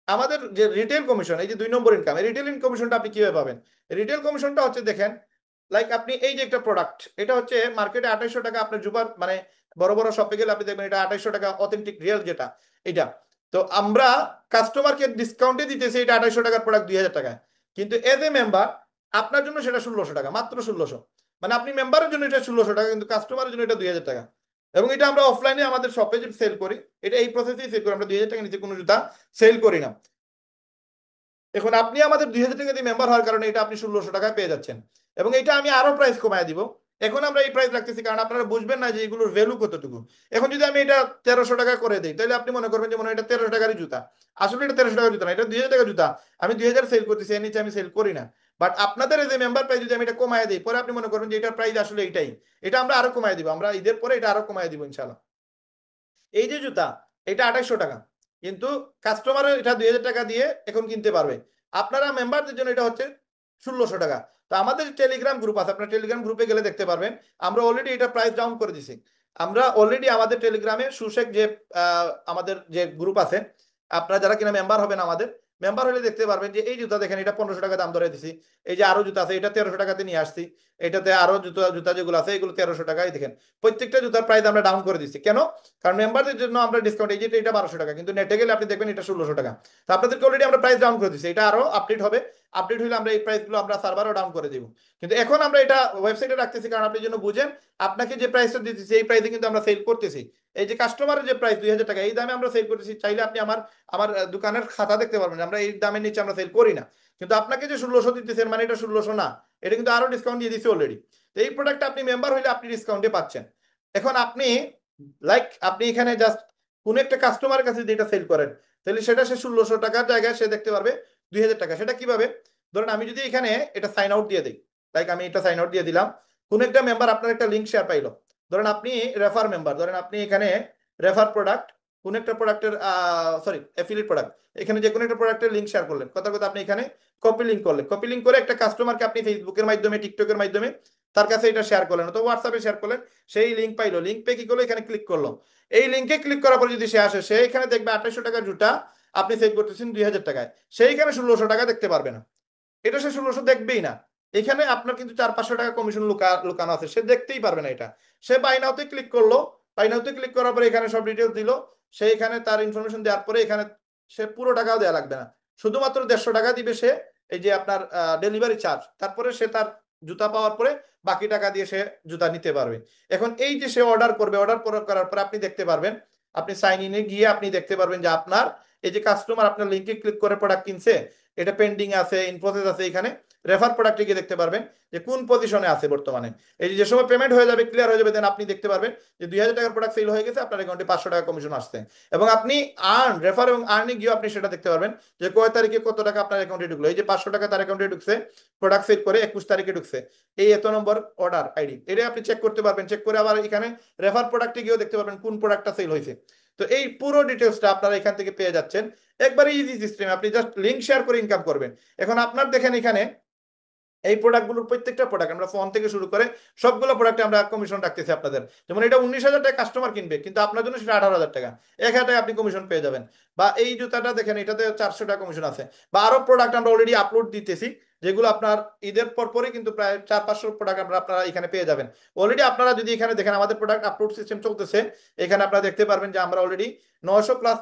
আমাদের যে রিটেল কমিশন, এই যে 2 নম্বর ইনকাম, এই রিটেল কমিশনটা আপনি কিভাবে পাবেন। রিটেল কমিশনটা হচ্ছে দেখেন, লাইক আপনি এই যে একটা প্রোডাক্ট, এটা হচ্ছে মার্কেটে 2,800 টাকা, আপনার জুবার মানে বড় বড় শপে গেলে আপনি দেখবেন এটা 2,800 টাকা অথেন্টিক রিয়েল যেটা, এটা। তো আমরা কাস্টমারকে ডিসকাউন্টে দিতেছি এটা 2,800 টাকার প্রোডাক্ট 2,000 টাকায়। কিন্তু এজ এ মেম্বার আপনার জন্য সেটা 1,600 টাকা, মাত্র 1,600। মানে আপনি মেম্বারের জন্য এটা 1,600 টাকা, কিন্তু কাস্টমারের জন্য এটা 2,000 টাকা। এবং এটা আমরা অফলাইনে আমাদের শপে যে সেল করি, এটা এই প্রসেসেই সেল করি, আমরা 2,000 টাকা নিচে কোনো জুতা সেল করি না। এখন আপনি আমাদের 2,000 টাকা দিয়ে মেম্বার হওয়ার কারণে এটা আপনি 1,600 টাকায় পেয়ে যাচ্ছেন। এবং এটা আমি আরো প্রাইস কমায় দিব। এখন আমরা এই প্রাইস রাখতেছি কারণ আপনারা বুঝবেন না যে এগুলোর ভ্যালু কতটুকু। এখন যদি আমি এটা 1,300 টাকা করে দিই, তাহলে আপনি মনে করবেন যে মনে হয় এটা 1,300 টাকারই জুতা। আসলে এটা 1,300 টাকার জুতা না, এটা 2,000 টাকার জুতা। আমি 2,000 সেল করতেছি, এর নিচে আমি সেল করি না। বাট আপনাদের এই যে মেম্বার প্রাইস যদি আমি এটা কমায় দিই, পরে আপনি মনে করবেন যে এটার প্রাইস আসলে এইটাই। এটা আমরা আরো কমায় দিব, আমরা ঈদের পরে এটা আরো কমায় দিব ইনশাল্লাহ। এই যে জুতা, এটা 2,800 টাকা, কিন্তু কাস্টমারের এটা 2,000 টাকা দিয়ে এখন কিনতে পারবে। আপনারা মেম্বারদের জন্য এটা হচ্ছে 1,600 টাকা। তো আমাদের টেলিগ্রাম গ্রুপ আছে, আপনার টেলিগ্রাম গ্রুপে গেলে দেখতে পারবেন আমরা অলরেডি এটা প্রাইস ডাউন করে দিছি। আমরা অলরেডি আমাদের টেলিগ্রামে সুশেখ যে আমাদের যে গ্রুপ আছে, আপনারা যারা কিনা মেম্বার হবেন, আমাদের মেম্বার হলে দেখতে পারবেন যে এই জুতা দেখেন এটা 1,500 টাকা দাম ধরে দিছি। এই যে আরো জুতা আছে, এটা 1,300 টাকাতে নিয়ে আসছি। এটাতে আরো জুতা জুতা যেগুলো আছে এগুলো 1,300 টাকায় দেখেন। প্রত্যেকটা জুতার প্রাইস আমরা ডাউন করে দিচ্ছি। কেন? কারণ মেম্বারদের জন্য আমরা ডিসকাউন্ট, এই যে এটা 1,200 টাকা, কিন্তু নেটে গেলে আপনি দেখবেন এটা 1,600 টাকা। তো আপনাদেরকে অলরেডি আমরা প্রাইস ডাউন করে দিচ্ছি, এটা আরো আপডেট হবে। আপডেট হলে আমরা এই প্রাইসগুলো আমরা সার্ভারও ডাউন করে দিব। কিন্তু এখন আমরা এটা ওয়েবসাইটে রাখতেছি কারণ আপনি জন্য বুঝেন, আপনাকে যে প্রাইসটা দিতেছি এই প্রাইসে কিন্তু আমরা সেল করতেছি। এই যে কাস্টমারের যে প্রাইস 2,000 টাকা, এই দামে আমরা সেল করতেছি। চাইলে আপনি আমার আমার দোকানের খাতা দেখতে পারবেন, আমরা এই দামের নিচে আমরা সেল করি না। কিন্তু আপনাকে যে 1,600 দিতেছেন, মানে এটা 1,600 না, এটা কিন্তু আরো ডিসকাউন্ট দিয়ে দিচ্ছি অলরেডি। তো এই প্রোডাক্টটা আপনি মেম্বার হইলে আপনি ডিসকাউন্টে পাচ্ছেন। এখন আপনি লাইক আপনি এখানে জাস্ট কোন একটা কাস্টমারের কাছে যেটা সেল করেন, তাহলে সেটা সে 1,600 টাকার জায়গায় সে দেখতে পারবে 2,000 টাকা। সেটা কিভাবে? ধরেন আমি যদি এখানে এটা সাইন আউট দিয়ে দিই, লাইক আমি এটা সাইন আউট দিয়ে দিলাম, কোন একটা মেম্বার আপনার একটা লিঙ্ক শেয়ার পাইলো। ধরেন আপনি রেফার মেম্বার, ধরেন আপনি এখানে রেফার প্রোডাক্ট, কোন একটা প্রোডাক্টের সরি অ্যাফিলিয়েট প্রোডাক্ট, এখানে যে কোনো একটা প্রোডাক্টের লিঙ্ক শেয়ার করলেন, কথা কথা আপনি এখানে কপি লিঙ্ক করলেন, কপি লিঙ্ক করে একটা কাস্টমারকে আপনি ফেসবুকের মাধ্যমে, টিকটকের মাধ্যমে তার কাছে এটা শেয়ার করলেন, অথবা হোয়াটসঅ্যাপে শেয়ার করলেন। সেই লিঙ্ক পাইলো, লিঙ্ক পেয়ে কি করলো, এখানে ক্লিক করলো। এই লিঙ্কে ক্লিক করার পর যদি সে আসে, সে এখানে দেখবে 2,800 টাকার জুতা আপনি সেল করতেছেন 2,000 টাকায়, সেইখানে 1,600 টাকা দেখতে পারবে না। এটা সে 1,600 দেখবেই না। এখানে আপনার কিন্তু 400-500 টাকা কমিশন লুকানো আছে, সে দেখতেই পারবে না এটা। সে বাই নাওতে ক্লিক করলো, বাই নাওতে ক্লিক করার পরে এখানে সব ডিটেলস দিল। সে এখানে তার ইনফরমেশন দেওয়ার পরে এখানে সে পুরো টাকাও দেওয়া লাগবে না, শুধুমাত্র 150 টাকা দিবে সে। এই যে আপনার ডেলিভারি চার্জ, তারপরে সে তার জুতা পাওয়ার পরে বাকি টাকা দিয়ে সে জুতা নিতে পারবে। এখন এই যে সে অর্ডার করবে, অর্ডার করার পরে আপনি দেখতে পারবেন, আপনি সাইন ইনে গিয়ে আপনি দেখতে পারবেন যে আপনার এই যে কাস্টমার আপনার লিঙ্কে ক্লিক করে প্রোডাক্ট কিনছে, এটা পেন্ডিং আছে, ইন প্রসেস আছে, এখানে রেফার প্রোডাক্টে গিয়ে দেখতে পারবেন যে কোন পজিশনে আছে বর্তমানে। এই যে সময় পেমেন্ট হয়ে যাবে, ক্লিয়ার হয়ে যাবে, দেন আপনি দেখতে পারবেন যে 2000 টাকার প্রোডাক্ট সেল হয়ে গেছে, আপনার অ্যাকাউন্টে 500 টাকা কমিশন আসছে। এবং আপনি রেফার এবং আর্নে গিয়ে আপনি সেটা দেখতে পারবেন যে কয় তারিখে কত টাকা আপনার অ্যাকাউন্টে ঢুকলো। এই যে 500 টাকা তার অ্যাকাউন্টে ঢুকছে, প্রোডাক্ট সেল করে 21 তারিখে ঢুকছে, এই এত নম্বর অর্ডার আইডি, এটা আপনি চেক করতে পারবেন। চেক করে আবার এখানে রেফার প্রোডাক্টে গিয়েও দেখতে পারবেন কোন প্রোডাক্টটা সেল হয়েছে। তো এই পুরো ডিটেলসটা আপনারা এখান থেকে পেয়ে যাচ্ছেন, একবারে ইজি সিস্টেম, আপনি জাস্ট লিঙ্ক শেয়ার করে ইনকাম করবেন। এখন আপনার দেখেন এখানে এই প্রোডাক্টগুলোর প্রত্যেকটা প্রোডাক্ট আমরা ফোন থেকে শুরু করে সবগুলো প্রোডাক্টে আমরা কমিশন রাখতেছি আপনাদের। যেমন এটা 19,000 টাকা কাস্টমার কিনবে, কিন্তু আপনার জন্য সেটা 18,000 টাকা, 1,000 টাকা আপনি কমিশন পেয়ে যাবেন। বা এই জুতাটা দেখেন, এটাতে 400 টাকা কমিশন আছে। বা আরো প্রোডাক্ট আমরা অলরেডি আপলোড দিতেছি, যেগুলো আপনার ঈদের পরপরই কিন্তু প্রায় 400-500 প্রোডাক্ট আপনারা এখানে পেয়ে যাবেন অলরেডি। আপনারা যদি এখানে দেখেন আমাদের প্রোডাক্ট আপলোড সিস্টেম চলতেছে, এখানে আপনারা দেখতে পারবেন যে আমরা অলরেডি 900+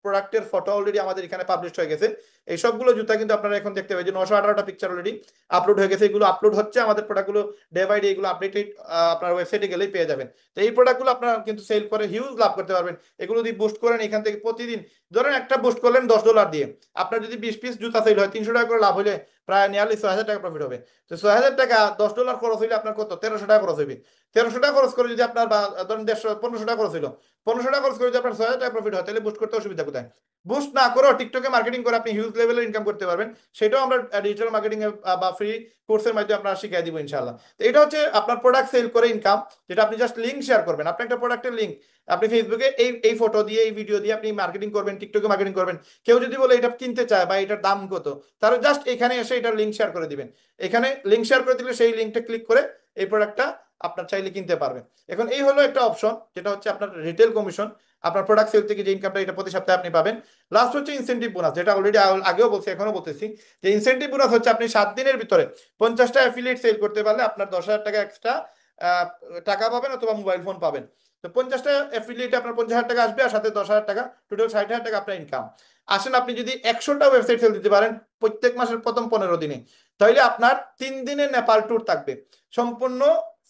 প্রোডাক্টের ফটো অলরেডি আমাদের এখানে পাবলিশ হয়ে গেছে। এই সবগুলো জুতা কিন্তু আপনারা এখন দেখতে পাবেন যে 918টা পিকচার অলরেডি আপলোড হয়ে গেছে। এগুলো আপলোড হচ্ছে, আমাদের প্রোডাক্টগুলো ডে বাই ডে এগুলো আপডেটেড আপনার ওয়েবসাইটে গেলেই পেয়ে যাবেন। তো এই প্রোডাক্টগুলো আপনারা কিন্তু সেল করে হিউজ লাভ করতে পারবেন। এগুলো যদি বুস্ট করেন এখান থেকে প্রতিদিন, ধরেন একটা বুস্ট করলেন $10 দিয়ে, আপনার যদি 20 পিস জুতা সেল হয় 300 টাকা করে লাভ হলে প্রায় নিয়ারলি 6,000 টাকা প্রফিট হবে। তো 6,000 টাকা, $10 খরচ হইলে আপনার কত? 1,300 টাকা খরচ হবে। 1,300 টাকা খরচ করে যদি আপনার, বা ধরেন 150, 1,500 টাকা খরচ হইলো, 1,500 টাকা খরচ করে যদি আপনার 6,000 টাকা প্রফিট হয়, তাহলে বুস্ট করতে অসুবিধা কোথায়? বুস্ট না করেও টিকটকে মার্কেটিং করে আপনি হিউজ লেভেলের ইনকাম করতে পারবেন। সেটাও আমরা ডিজিটাল মার্কেটিং বা ফ্রি কোর্সের মাধ্যমে আপনারা শিখিয়ে দিব ইনশাআল্লাহ। তো এটা হচ্ছে আপনার প্রোডাক্ট সেল করে ইনকাম, যেটা আপনি জাস্ট লিঙ্ক শেয়ার করবেন। আপনি একটা প্রোডাক্টের লিঙ্ক আপনি ফেসবুকে এই এই ফটো দিয়ে, এই ভিডিও দিয়ে আপনি মার্কেটিং করবেন, টিকটকে মার্কেটিং করবেন। কেউ যদি বলে এটা কিনতে চায় বা এটার দাম কত, তাহলে জাস্ট এখানে এসে এটার লিঙ্ক শেয়ার করে দিবেন। এখানে লিঙ্ক শেয়ার করে দিলে সেই লিঙ্কটা ক্লিক করে এই প্রোডাক্টটা আপনার চাইলে কিনতে পারবেন। এখন এই হলো একটা অপশন, যেটা হচ্ছে আপনার রিটেল কমিশন। আপনার প্রোডাক্ট সেল থেকে যে ইনকামটা, এটা প্রতি সপ্তাহে আপনি পাবেন। লাস্ট হচ্ছে ইনসেন্টিভ বোনাস, যেটা অলরেডি আগেও বলছি, এখনো বলতেছি, যে ইনসেন্টিভ বোনাস হচ্ছে আপনি 7 দিনের ভিতরে 50টা অ্যাফিলিয়েট সেল করতে পারলে আপনার 10,000 টাকা এক্সট্রা টাকা পাবেন, অথবা মোবাইল ফোন পাবেন। তো 50টা অ্যাফিলিয়েটে আপনার 50,000 টাকা আসবে, আর সাথে 10,000 টাকা, টোটাল 60,000 টাকা আপনার ইনকাম। আসেন আপনি যদি 100টা ওয়েবসাইট সেল দিতে পারেন প্রত্যেক মাসের প্রথম 15 দিনে, তাহলে আপনার 3 দিনের নেপাল ট্যুর থাকবে, সম্পূর্ণ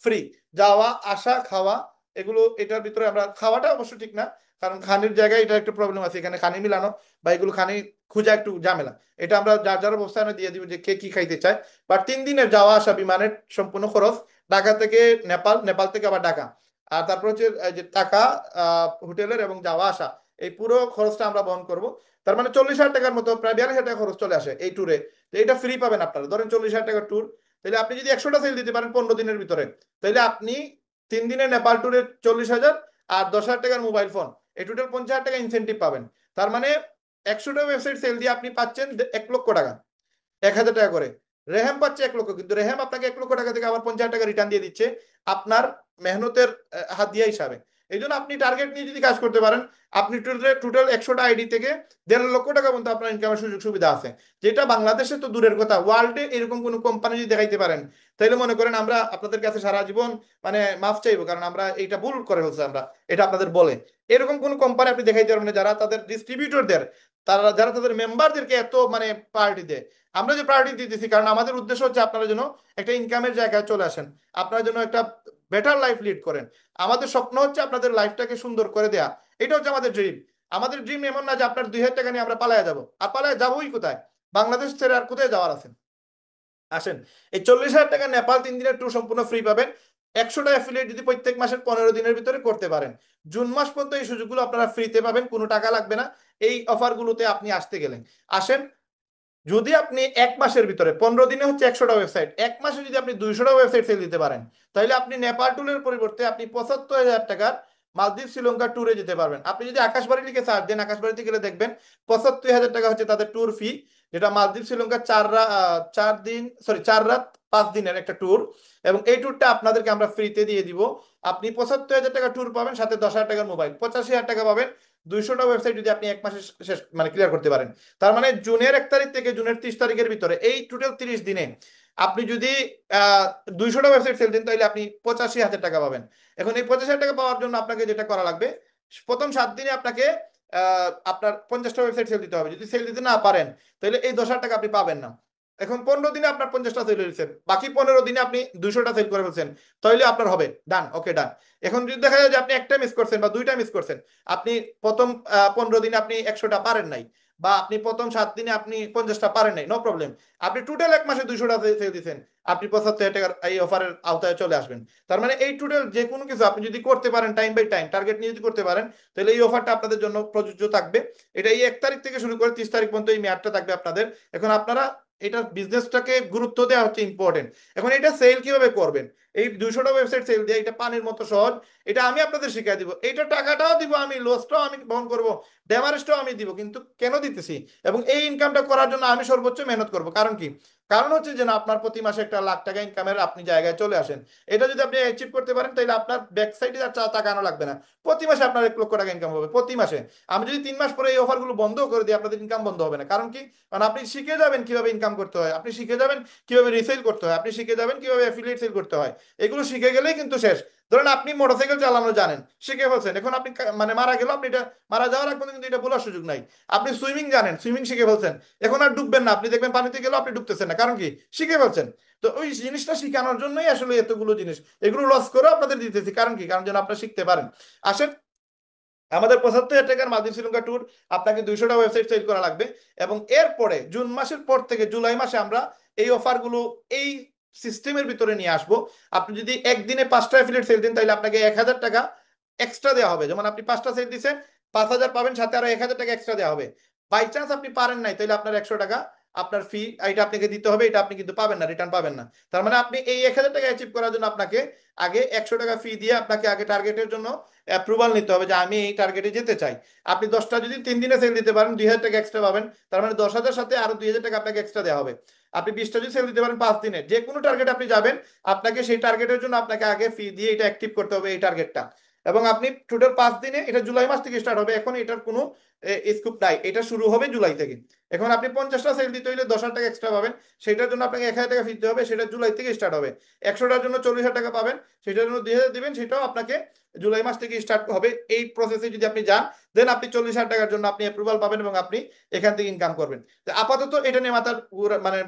ফ্রি। যাওয়া আসা খাওয়া এগুলো, এটার ভিতরে আমরা, খাওয়াটা অবশ্য ঠিক না, কারণ খানির জায়গায় এটা একটা প্রবলেম আছে, এখানে খানি মিলানো বা এগুলো খানি খুঁজা একটু ঝামেলা। এটা আমরা যার যার অবস্থায় আমরা দিয়ে দিব যে কে কি খাইতে চায়। বাট 3 দিনের যাওয়া আসা বিমানের সম্পূর্ণ খরচ, ঢাকা থেকে নেপাল, নেপাল থেকে আবার ঢাকা, আর তারপর হচ্ছে এই যে টাকা, হোটেলের এবং যাওয়া আসা, এই পুরো খরচটা আমরা বহন করব। তার মানে 40,000 টাকার মতো, প্রায় 42,000 টাকা খরচ চলে আসে এই ট্যুরে। তো এটা ফ্রি পাবেন আপনারা, ধরেন 40,000 টাকার ট্যুর, তাহলে আপনি যদি 100টা সেল দিতে পারেন 15 দিনের ভিতরে, তাহলে আপনি 3 দিনের নেপাল ট্যুরে 40,000 আর 10,000 টাকার মোবাইল ফোন, এই টোটাল 50,000 টাকা ইনসেন্টিভ পাবেন। তার মানে 100টা ওয়েবসাইট সেল দিয়ে আপনি পাচ্ছেন 1 লক্ষ টাকা, 1,000 টাকা করে। রেহেম পাচ্ছে 1 লক্ষ, কিন্তু রেহেম আপনাকে 1 লক্ষ টাকা থেকে আবার 50,000 টাকা রিটার্ন দিয়ে দিচ্ছে আপনার মেহনতের হাত দিয়া হিসাবে। এই জন্য আপনি টার্গেট নিয়ে যদি কাজ করতে পারেন, আপনি টোটাল 100টা আইডি থেকে 1.5 লক্ষ টাকা পর্যন্ত আপনার ইনকামের সুযোগ সুবিধা আছে, যেটা বাংলাদেশে তো দূরের কথা, ওয়ার্ল্ডে এরকম কোনো কোম্পানি যদি দেখাইতে পারেন, তাহলে মনে করেন আমরা আপনাদের কাছে সারা জীবন মানে মাফ চাইবো, কারণ আমরা এইটা ভুল করে ফেলছি, আমরা এটা আপনাদের বলে। এরকম কোন কোম্পানি আপনি দেখাইতে পারবেন না, যারা তাদের ডিস্ট্রিবিউটরদের, তারা যারা তাদের মেম্বারদেরকে এত মানে প্রায়োরিটি দেয়। আমরা যে প্রায়োরিটি দিতেছি, কারণ আমাদের উদ্দেশ্য হচ্ছে আপনারা যেন একটা ইনকামের জায়গায় চলে আসেন, আপনারা যেন একটা বেটার লাইফ লিড করেন। আমাদের স্বপ্ন হচ্ছে আপনাদের লাইফটাকে সুন্দর করে দেয়া, এটা হচ্ছে আমাদের ড্রিম। আমাদের ড্রিম এমন না যে আপনার 2,000 টাকা নিয়ে আমরা পালায়া যাবো, আর পালায়া যাবোই কোথায়? বাংলাদেশ ছেড়ে আর কোথায় যাওয়ার আছে? আসেন, এই 40,000 টাকা নেপাল 3 দিনের ট্যুর সম্পূর্ণ ফ্রি পাবেন। 100টা অ্যাফিলিয়েট যদি প্রত্যেক মাসের 15 দিনের ভিতরে করতে পারেন, জুন মাস পর্যন্ত এই সুযোগগুলো আপনারা ফ্রিতে পাবেন, কোনো টাকা লাগবে না এই অফারগুলোতে আপনি আসতে গেলে। আসেন, যদি আপনি 1 মাসের ভিতরে 15 দিনে হচ্ছে 100টা ওয়েবসাইট, 1 মাসে যদি আপনি 200টা ওয়েবসাইট সেল দিতে পারেন, তাহলে আপনি নেপাল ট্যুরের পরিবর্তে আপনি 75,000 টাকার মালদ্বীপ শ্রীলঙ্কা ট্যুরে যেতে পারবেন। আপনি যদি আকাশবাড়ি লিখে সার্চ দেন, আকাশবাড়িতে গেলে দেখবেন 75,000 টাকা হচ্ছে তাদের ট্যুর ফি, যেটা মালদ্বীপ শ্রীলঙ্কা 4 দিন, সরি 4 রাত 5 দিনের একটা ট্যুর। এবং এই ট্যুরটা আপনাদেরকে আমরা ফ্রিতে দিয়ে দিব। আপনি 75,000 টাকা ট্যুর পাবেন, সাথে 10,000 টাকার মোবাইল, 85,000 টাকা পাবেন। 200টা ওয়েবসাইট যদি আপনি 1 মাসে শেষ মানে ক্লিয়ার করতে পারেন, তার মানে জুনের 1 তারিখ থেকে জুনের 30 তারিখের ভিতরে, এই টোটাল 30 দিনে আপনি যদি 200টা ওয়েবসাইট সেল দেন, তাহলে আপনি 85,000 টাকা পাবেন। এখন এই 85,000 টাকা পাওয়ার জন্য আপনাকে যেটা করা লাগবে, প্রথম 7 দিনে আপনাকে আপনার 50টা ওয়েবসাইট সেল দিতে হবে। যদি সেল দিতে না পারেন, তাহলে এই 10,000 টাকা আপনি পাবেন না। এখন 15 দিনে আপনার 50টা সেল হয়েছে, বাকি 15 দিনে আপনি 200টা সেল করে ফেলছেন, তাহলে আপনার হবে ডান, ওকে ডান। এখন যদি দেখা যায় যে আপনি একটা মিস করছেন বা দুইটা মিস করছেন, আপনি প্রথম 15 দিনে আপনি 100টা পারেন নাই, বা আপনি প্রথম 7 দিনে আপনি 50টা পারেন নাই, নো প্রবলেম। আপনি টোটাল এক মাসে 200টা সেল দিচ্ছেন, আপনি 75 টাকার এই অফারের আওতায় চলে আসবেন। তার মানে এই টোটাল যে কোনো কিছু আপনি যদি করতে পারেন, টাইম বাই টাইম টার্গেট নিয়ে যদি করতে পারেন, তাহলে এই অফারটা আপনাদের জন্য প্রযোজ্য থাকবে। এটা এই 1 তারিখ থেকে শুরু করে 30 তারিখ পর্যন্ত এই মেয়াদটা থাকবে আপনাদের। এখন আপনারা এটা বিজনেসটাকে গুরুত্ব দেওয়া হচ্ছে ইম্পর্টেন্ট। এখন এটা সেল কিভাবে করবেন, এই 200টা ওয়েবসাইট সেল দিয়ে এটা পানির মতো সহজ। এটা আমি আপনাদের শিখিয়ে দিব, এটা টাকাটাও দিব আমি, লসটাও আমি বহন করব, ড্যামারেজটাও আমি দিব, কিন্তু কেন দিতেছি এবং এই ইনকামটা করার জন্য আমি সর্বোচ্চ মেহনত করব। কারণ কি? কারণ হচ্ছে যে না, আপনার প্রতি মাসে 1 লাখ টাকা ইনকামের আপনি জায়গায় চলে আসেন। এটা যদি আপনি অ্যাচিভ করতে পারেন, তাহলে আপনার ব্যাক সাইডে আর টাকা আনা লাগবে না, প্রতি মাসে আপনার 1 লক্ষ টাকা ইনকাম হবে প্রতি মাসে। আমি যদি 3 মাস পরে এই অফারগুলো বন্ধ করে দিই, আপনাদের ইনকাম বন্ধ হবে না। কারণ কি? কারণ আপনি শিখে যাবেন কিভাবে ইনকাম করতে হয়, আপনি শিখে যাবেন কিভাবে রিসেল করতে হয়, আপনি শিখে যাবেন কিভাবে অ্যাফিলিয়েট সেল করতে হয়। এগুলো শিখে গেলেই কিন্তু শেষ। ধরেন আপনি মোটরসাইকেল চালানো জানেন, শিখে ফেলছেন, এখন আপনি মানে মারা গেল, আপনি এটা মারা যাওয়ার আগ পর্যন্ত কিন্তু এটা বলার সুযোগ নাই। আপনি সুইমিং জানেন, সুইমিং শিখে ফেলছেন, এখন আর ডুববেন না, আপনি দেখবেন পানিতে গেলেও আপনি ডুবতেছেন না, কারণ কি? শিখে ফেলছেন। তো ওই জিনিসটা শিখানোর জন্যই আসলে এতগুলো জিনিস, এগুলো লস করে আপনাদের দিতেছি। কারণ কি? কারণ যেন আপনারা শিখতে পারেন। আসেন, আমাদের 75 টাকার মালদ্বীপ শ্রীলঙ্কা ট্যুর, আপনাকে 200টা ওয়েবসাইট সেল করা লাগবে। এবং এরপরে জুন মাসের পর থেকে জুলাই মাসে আমরা এই অফারগুলো এই সিস্টেমের ভিতরে নিয়ে আসবো। আপনি যদি একদিনে 5টা অ্যাফিলিয়েট সেল দিন, তাহলে আপনাকে 1,000 টাকা এক্সট্রা দেওয়া হবে। যেমন আপনি 5টা সেল দিচ্ছেন, 5,000 পাবেন, সাথে আরো 1,000 টাকা এক্সট্রা দেওয়া হবে। বাই চান্স আপনি পারেন নাই, তাহলে আপনার 100 টাকা আপনার ফি, এটা আপনাকে দিতে হবে, এটা আপনি কিন্তু পাবেন না, রিটার্ন পাবেন না। তার মানে আপনি এই 1,000 টাকা অ্যাচিভ করার জন্য আপনাকে আগে 100 টাকা ফি দিয়ে আপনাকে আগে টার্গেটের জন্য অ্যাপ্রুভাল নিতে হবে যে আমি এই টার্গেটে যেতে চাই। আপনি 10টা যদি 3 দিনে সেল দিতে পারেন, 2,000 টাকা এক্সট্রা পাবেন। তার মানে 10,000 সাথে আরো 2,000 টাকা আপনাকে এক্সট্রা দেওয়া হবে। আপনি 20টা যদি সেল দিতে পারেন 5 দিনে, যে কোনো টার্গেট আপনি যাবেন, আপনাকে সেই টার্গেটের জন্য আপনাকে আগে ফি দিয়ে এটা অ্যাক্টিভ করতে হবে, এই টার্গেটটা। এবং আপনি টোটাল 5 দিনে, এটা জুলাই মাস থেকে স্টার্ট হবে, এখন এটার কোনো স্কোপ নাই, এটা শুরু হবে জুলাই থেকে। এখন আপনি 50টা সেল দিতে হইলে 10,000 টাকা এক্সট্রা পাবেন, সেটার জন্য আপনাকে 1,000 টাকা ফি দিতে হবে, সেটা জুলাই থেকে স্টার্ট হবে। 100টার জন্য 40,000 টাকা পাবেন, সেটার জন্য 2,000 দিবেন, সেটাও আপনাকে জুলাই মাস থেকে স্টার্ট হবে। এই প্রসেসে যদি আপনি যান, দেন আপনি 40,000 টাকার জন্য আপনি অ্যাপ্রুভাল পাবেন এবং আপনি এখান থেকে ইনকাম করবেন। তো আপাতত এটা নিয়ে মাথার মানে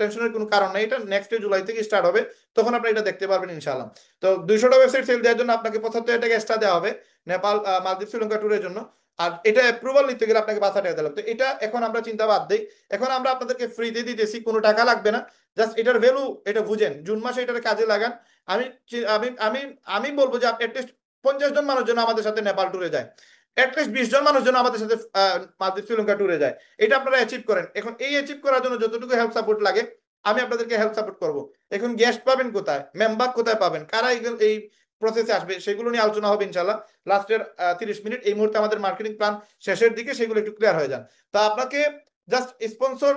টেনশনের কোনো কারণ নেই, এটা নেক্সট জুলাই থেকে স্টার্ট হবে, তখন আপনি এটা দেখতে পারবেন ইনশাআল্লাহ। তো 200টা ওয়েবসাইট সেল দেওয়ার জন্য আপনাকে 75 টাকা এক্সট্রা দেওয়া হবে নেপাল মালদ্বীপ শ্রীলঙ্কা ট্যুরের জন্য। আর এটা অ্যাপ্রুভাল নিতে গেলে আপনাকে 5,000 টাকা দিতে হবে। তো এটা এখন আমরা চিন্তা বাদ দিই, এখন আমরা আপনাদেরকে ফ্রিতে দিতেছি, কোনো টাকা লাগবে না। জাস্ট এটার ভ্যালু এটা বুঝেন, জুন মাসে এটার কাজে লাগান। আমি আমি আমি আমি বলবো যে আপনি অ্যাটলিস্ট 50 জন মানুষ যেন আমাদের সাথে নেপাল ট্যুরে যায়, অ্যাটলিস্ট 20 জন মানুষ যেন আমাদের সাথে মালদ্বীপ শ্রীলঙ্কা ট্যুরে যায়। এটা আপনারা অ্যাচিভ করেন। এখন এই অ্যাচিভ করার জন্য যতটুকু হেল্প সাপোর্ট লাগে, আমি আপনাদেরকে হেল্প সাপোর্ট করব। এখন গেস্ট পাবেন কোথায়, মেম্বার কোথায় পাবেন, কারা এই প্রসেসে আসবে, সেগুলো নিয়ে আলোচনা হবে ইনশাল্লাহ লাস্টের 30 মিনিট। এই মুহূর্তে আমাদের মার্কেটিং প্ল্যান শেষের দিকে, সেগুলো একটু ক্লিয়ার হয়ে যান। তা আপনাকে জাস্ট স্পন্সর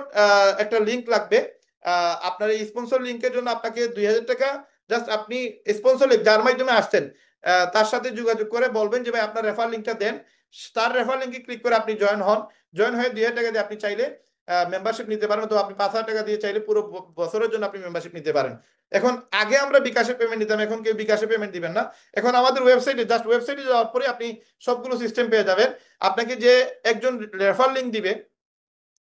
একটা লিঙ্ক লাগবে। আপনার এই স্পন্সর লিঙ্কের জন্য আপনাকে 2,000 টাকা, জাস্ট আপনি স্পন্সর লিঙ্ক যার মাধ্যমে আসছেন তার সাথে যোগাযোগ করে বলবেন যে ভাই আপনার রেফার লিঙ্কটা দেন। তার রেফার লিঙ্কে ক্লিক করে আপনি জয়েন হন। জয়েন হয়ে 2,000 টাকা দিয়ে আপনি চাইলে মেম্বারশিপ নিতে পারেন, তো আপনি 5,000 টাকা দিয়ে চাইলে পুরো বছরের জন্য আপনি মেম্বারশিপ নিতে পারেন। এখন আগে আমরা বিকাশে পেমেন্ট দিতাম, এখন কেউ বিকাশে পেমেন্ট দিবেন না। এখন আমাদের ওয়েবসাইটে, জাস্ট ওয়েবসাইটে যাওয়ার পরে আপনি সবগুলো সিস্টেম পেয়ে যাবেন। আপনাকে যে একজন রেফার লিঙ্ক দিবে,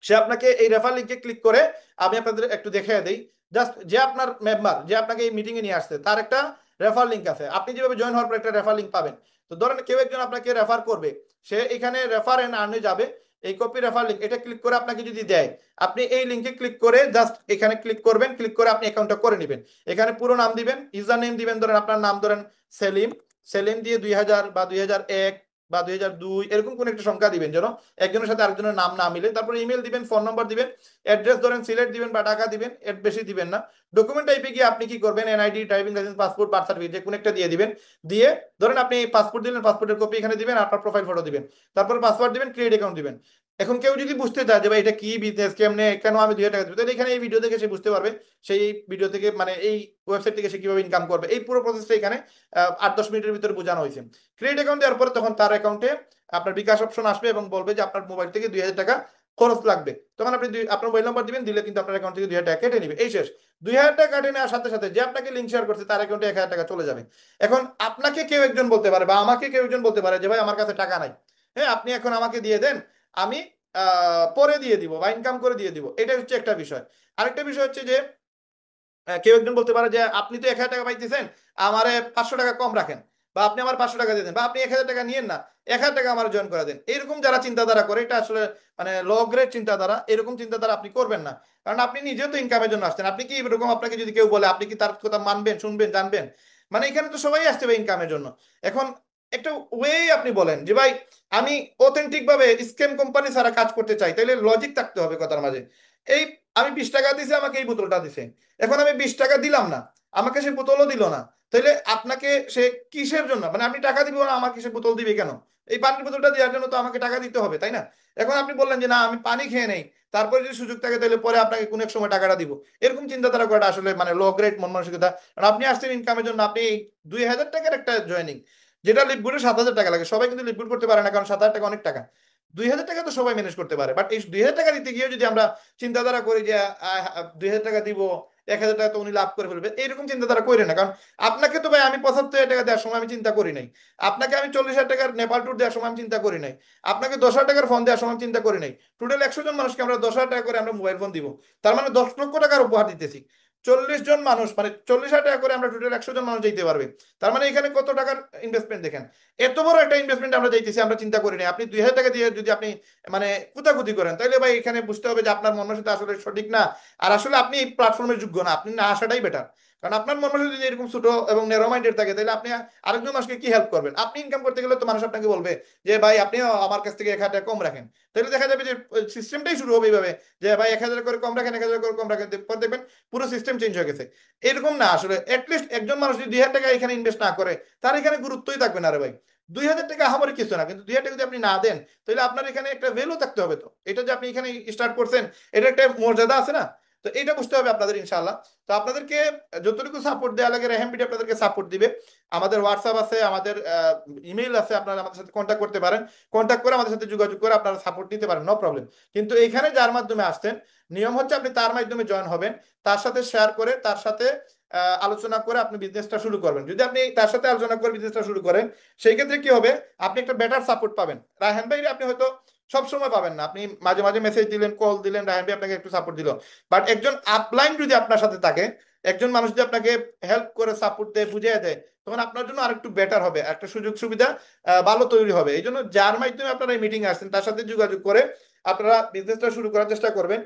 সে আপনাকে এই রেফার লিঙ্কে ক্লিক করে, আমি আপনাদের একটু দেখিয়ে দিই। জাস্ট যে আপনার মেম্বার, যে আপনাকে এই মিটিংয়ে নিয়ে আসছে, তার একটা রেফার লিঙ্ক আছে। আপনি যেভাবে জয়েন হওয়ার পর একটা রেফার লিঙ্ক পাবেন। তো ধরেন কেউ একজন আপনাকে রেফার করবে, সে এখানে রেফার এন্ড আর্নে যাবে, এই কপি রেফার লিঙ্ক এটা ক্লিক করে আপনাকে যদি দেয়, আপনি এই লিঙ্কে ক্লিক করে জাস্ট এখানে ক্লিক করবেন, ক্লিক করে আপনি অ্যাকাউন্টটা করে নেবেন। এখানে পুরো নাম দিবেন, ইউজার নেম দিবেন, ধরেন আপনার নাম ধরেন সেলিম, সেলিম দিয়ে 2,000 বা 2,001 বা 2,002 এরকম কোন একটা সংখ্যা দিবেন, যেন একজনের সাথে আরেকজনের নাম না মিলে। তারপর ইমেল দিবেন, ফোন নাম্বার দিবেন, অ্যাড্রেস ধরেন সিলেট দিবেন বা ঢাকা দিবেন, এর বেশি দিবেন না। ডকুমেন্ট টাইপে গিয়ে আপনি কি করবেন, NID, driving licence, passport, birth certificate যে কোনো একটা দিয়ে দিবেন। দিয়ে ধরেন আপনি পাসপোর্ট দিলেন, পাসপোর্টের কপি এখানে দিবেন, আপনার প্রোফাইল ফটো দিবেন, তারপর পাসওয়ার্ড দিবেন, ক্রেডিট অ্যাকাউন্ট দিবেন। এখন কেউ যদি বুঝতে চায় যে ভাই এটা কি বিজনেস, কেমনে, কেন আমি 2,000 টাকা দেবো, তাহলে এখানে এই ভিডিও দেখে সে বুঝতে পারবে। সেই ভিডিও থেকে মানে এই ওয়েবসাইট থেকে সে কিভাবে ইনকাম করবে, এই পুরো প্রসেসটা এখানে 8-10 মিনিটের ভিতরে বোঝানো হয়েছে। ক্রেডিট অ্যাকাউন্ট দেওয়ার পরে তখন তার অ্যাকাউন্টে আপনার বিকাশ অপশন আসবে এবং বলবে যে আপনার মোবাইল থেকে 2,000 টাকা খরচ লাগবে। তখন আপনি আপনার মোবাইল নাম্বার দিবেন, দিলে কিন্তু আপনার অ্যাকাউন্ট থেকে 2,000 টাকা কেটে নিবে, এই শেষ। 2,000 টাকা কেটে নেওয়ার সাথে সাথে যে আপনাকে লিঙ্ক শেয়ার করছে তার অ্যাকাউন্টে 1,000 টাকা চলে যাবে। এখন আপনাকে কেউ একজন বলতে পারে বা আমাকে কেউ একজন বলতে পারে যে ভাই আমার কাছে টাকা নাই, হ্যাঁ আপনি এখন আমাকে দিয়ে দেন, আমি পরে দিয়ে দিব বা ইনকাম করে দিয়ে দিব, এটা হচ্ছে একটা বিষয়। আরেকটা বিষয় হচ্ছে যে কেউ একজন বলতে পারে যে আপনি তো 1,000 টাকা পাইতেছেন, আমারে 500 টাকা কম রাখেন, বা আপনি আমার 500 টাকা দিয়ে দেন, বা আপনি 1,000 টাকা নিয়েন না, 1,000 টাকা আমার জয়েন করে দেন। এরকম যারা চিন্তাধারা করে, এটা আসলে মানে লো গ্রেড চিন্তাধারা। এরকম চিন্তাধারা আপনি করবেন না, কারণ আপনি নিজেও তো ইনকামের জন্য আসছেন। আপনি কি এরকম, আপনাকে যদি কেউ বলে, আপনি কি তার কথা মানবেন, শুনবেন, জানবেন? মানে এখানে তো সবাই আসছে ভাই ইনকামের জন্য। এখন একটা ওয়ে আপনি বলেন যে ভাই আমি অথেন্টিক ভাবে স্ক্যাম কোম্পানি ছাড়া কাজ করতে চাই, তাহলে লজিক থাকতে হবে কথার মাঝে। এই আমি 20 টাকা দিছি, আমাকে এই বোতলটা দিছে, এখন আমি 20 টাকা দিলাম না, আমাকে সে বোতলও দিল না, তাহলে আপনাকে সে কিসের জন্য, মানে আপনি টাকা দিব না, আমাকে সে বোতল দিবে কেন? এই পানির বোতলটা দেওয়ার জন্য তো আমাকে টাকা দিতে হবে, তাই না? এখন আপনি বললেন যে না আমি পানি খেয়ে নেই, তারপরে যদি সুযোগ থাকে তাহলে পরে আপনাকে কোনো এক সময় টাকাটা দিব। এরকম চিন্তাধারা করাটা আসলে মানে লো গ্রেড মন মানসিকতা। কারণ আপনি আসছেন ইনকামের জন্য, আপনি এই 2,000 টাকার একটা জয়েনিং, যেটা লিপগুডে 7,000 টাকা লাগে, সবাই কিন্তু লিপগুড করতে পারে না, কারণ 7,000 টাকা অনেক টাকা। 2,000 টাকা তো সবাই ম্যানেজ করতে পারে, বাট এই 2,000 টাকা দিতে গিয়ে যদি আমরা চিন্তাধারা করি যে 2,000 টাকা দিব, 1,000 টাকা তো উনি লাভ করে ফেলবে, এইরকম চিন্তাধারা করে না। কারণ আপনাকে তো ভাই আমি 75,000 টাকা দেওয়ার সময় আমি চিন্তা করি নাই, আপনাকে আমি 40,000 টাকার নেপাল ট্যুর দেওয়ার সময় আমি চিন্তা করি নাই, আপনাকে 10,000 টাকার ফোন দেওয়ার সময় আমি চিন্তা করি নাই। টোটাল 100 জন মানুষকে আমরা 10,000 টাকা করে আমরা মোবাইল ফোন দিব, তার মানে 10 লক্ষ টাকার উপহার দিতেছি। 40 জন মানুষ মানে 40,000 টাকা করে আমরা টোটাল 100 জন মানুষ যেতে পারবে। তার মানে এখানে কত টাকার ইনভেস্টমেন্ট দেখেন। এত বড় একটা ইনভেস্টমেন্ট আমরা যাইতেছি, আমরা চিন্তা করি না। আপনি 2,000 টাকা দিয়ে যদি আপনি মানে কুতাকুতি করেন, তাহলে ভাই এখানে বুঝতে হবে যে আপনার মন মানসিকতা আসলে সঠিক না। আর আসলে আপনি এই প্ল্যাটফর্মের যোগ্য না, আপনি না আসাটাই বেটার। কারণ আপনার মন মানসিকতা যদি এরকম ছোট এবং ন্যারো মাইন্ডেড থাকে, তাহলে আপনি আরেকজন মানুষকে কি হেল্প করবেন? আপনি ইনকাম করতে গেলে তো মানুষ আপনাকে বলবে যে ভাই আপনি আমার কাছ থেকে 1,000 টাকা কম রাখেন। তাহলে দেখা যাবে যে সিস্টেমটাই শুরু হবে এইভাবে, যে ভাই 1,000 করে কম রাখেন, 1,000 করে কম রাখেন, পর দেখবেন পুরো সিস্টেম চেঞ্জ হয়ে গেছে। এরকম না আসলে, অ্যাটলিস্ট একজন মানুষ যদি 2,000 টাকা এখানে ইনভেস্ট না করে, তার এখানে গুরুত্বই থাকবে না রে ভাই। 2,000 টাকা আমারই কিছু না, কিন্তু 2,000 টাকা যদি আপনি না দেন, তাহলে আপনার এখানে একটা ভ্যালু থাকতে হবে। তো এটা যে আপনি এখানে স্টার্ট করছেন, এটা একটা মর্যাদা আছে না? তো এটা বুঝতে হবে আপনাদের ইনশাআল্লাহ। তো আপনাদেরকে যতটুকু সাপোর্ট দেওয়া লাগে রেহাম বিডি আপনাদেরকে সাপোর্ট দিবে। আমাদের হোয়াটসঅ্যাপ আছে, আমাদের ইমেইল আছে, আপনারা আমাদের সাথে কন্ট্যাক্ট করতে পারেন। কন্ট্যাক্ট করে আমাদের সাথে যোগাযোগ করে আপনারা সাপোর্ট নিতে পারেন, নো প্রবলেম। কিন্তু এইখানে যার মাধ্যমে আসছেন, নিয়ম হচ্ছে আপনি তার মাধ্যমে জয়েন হবেন, তার সাথে শেয়ার করে, তার সাথে আলোচনা করে আপনি বিজনেসটা শুরু করবেন। যদি আপনি তার সাথে আলোচনা করে বিজনেসটা শুরু করেন, সেই ক্ষেত্রে কি হবে, আপনি একটা বেটার সাপোর্ট পাবেন। রায়হান ভাই আপনি হয়তো সব সময় পাবেন না, আপনি মাঝে মাঝে মেসেজ দিলেন, কল দিলেন, রায়হান ভাই আপনাকে একটু সাপোর্ট দিল। বাট একজন আপলাইন যদি আপনার সাথে থাকে, একজন মানুষ যদি আপনাকে হেল্প করে, সাপোর্ট দেয়, বুঝিয়ে দেয়, তখন আপনার জন্য আরেকটু বেটার হবে, একটা সুযোগ সুবিধা ভালো তৈরি হবে। এই জন্য যার মাধ্যমে আপনারা এই মিটিং আসছেন, তার সাথে যোগাযোগ করে আপনারা বিজনেসটা শুরু করার চেষ্টা করবেন।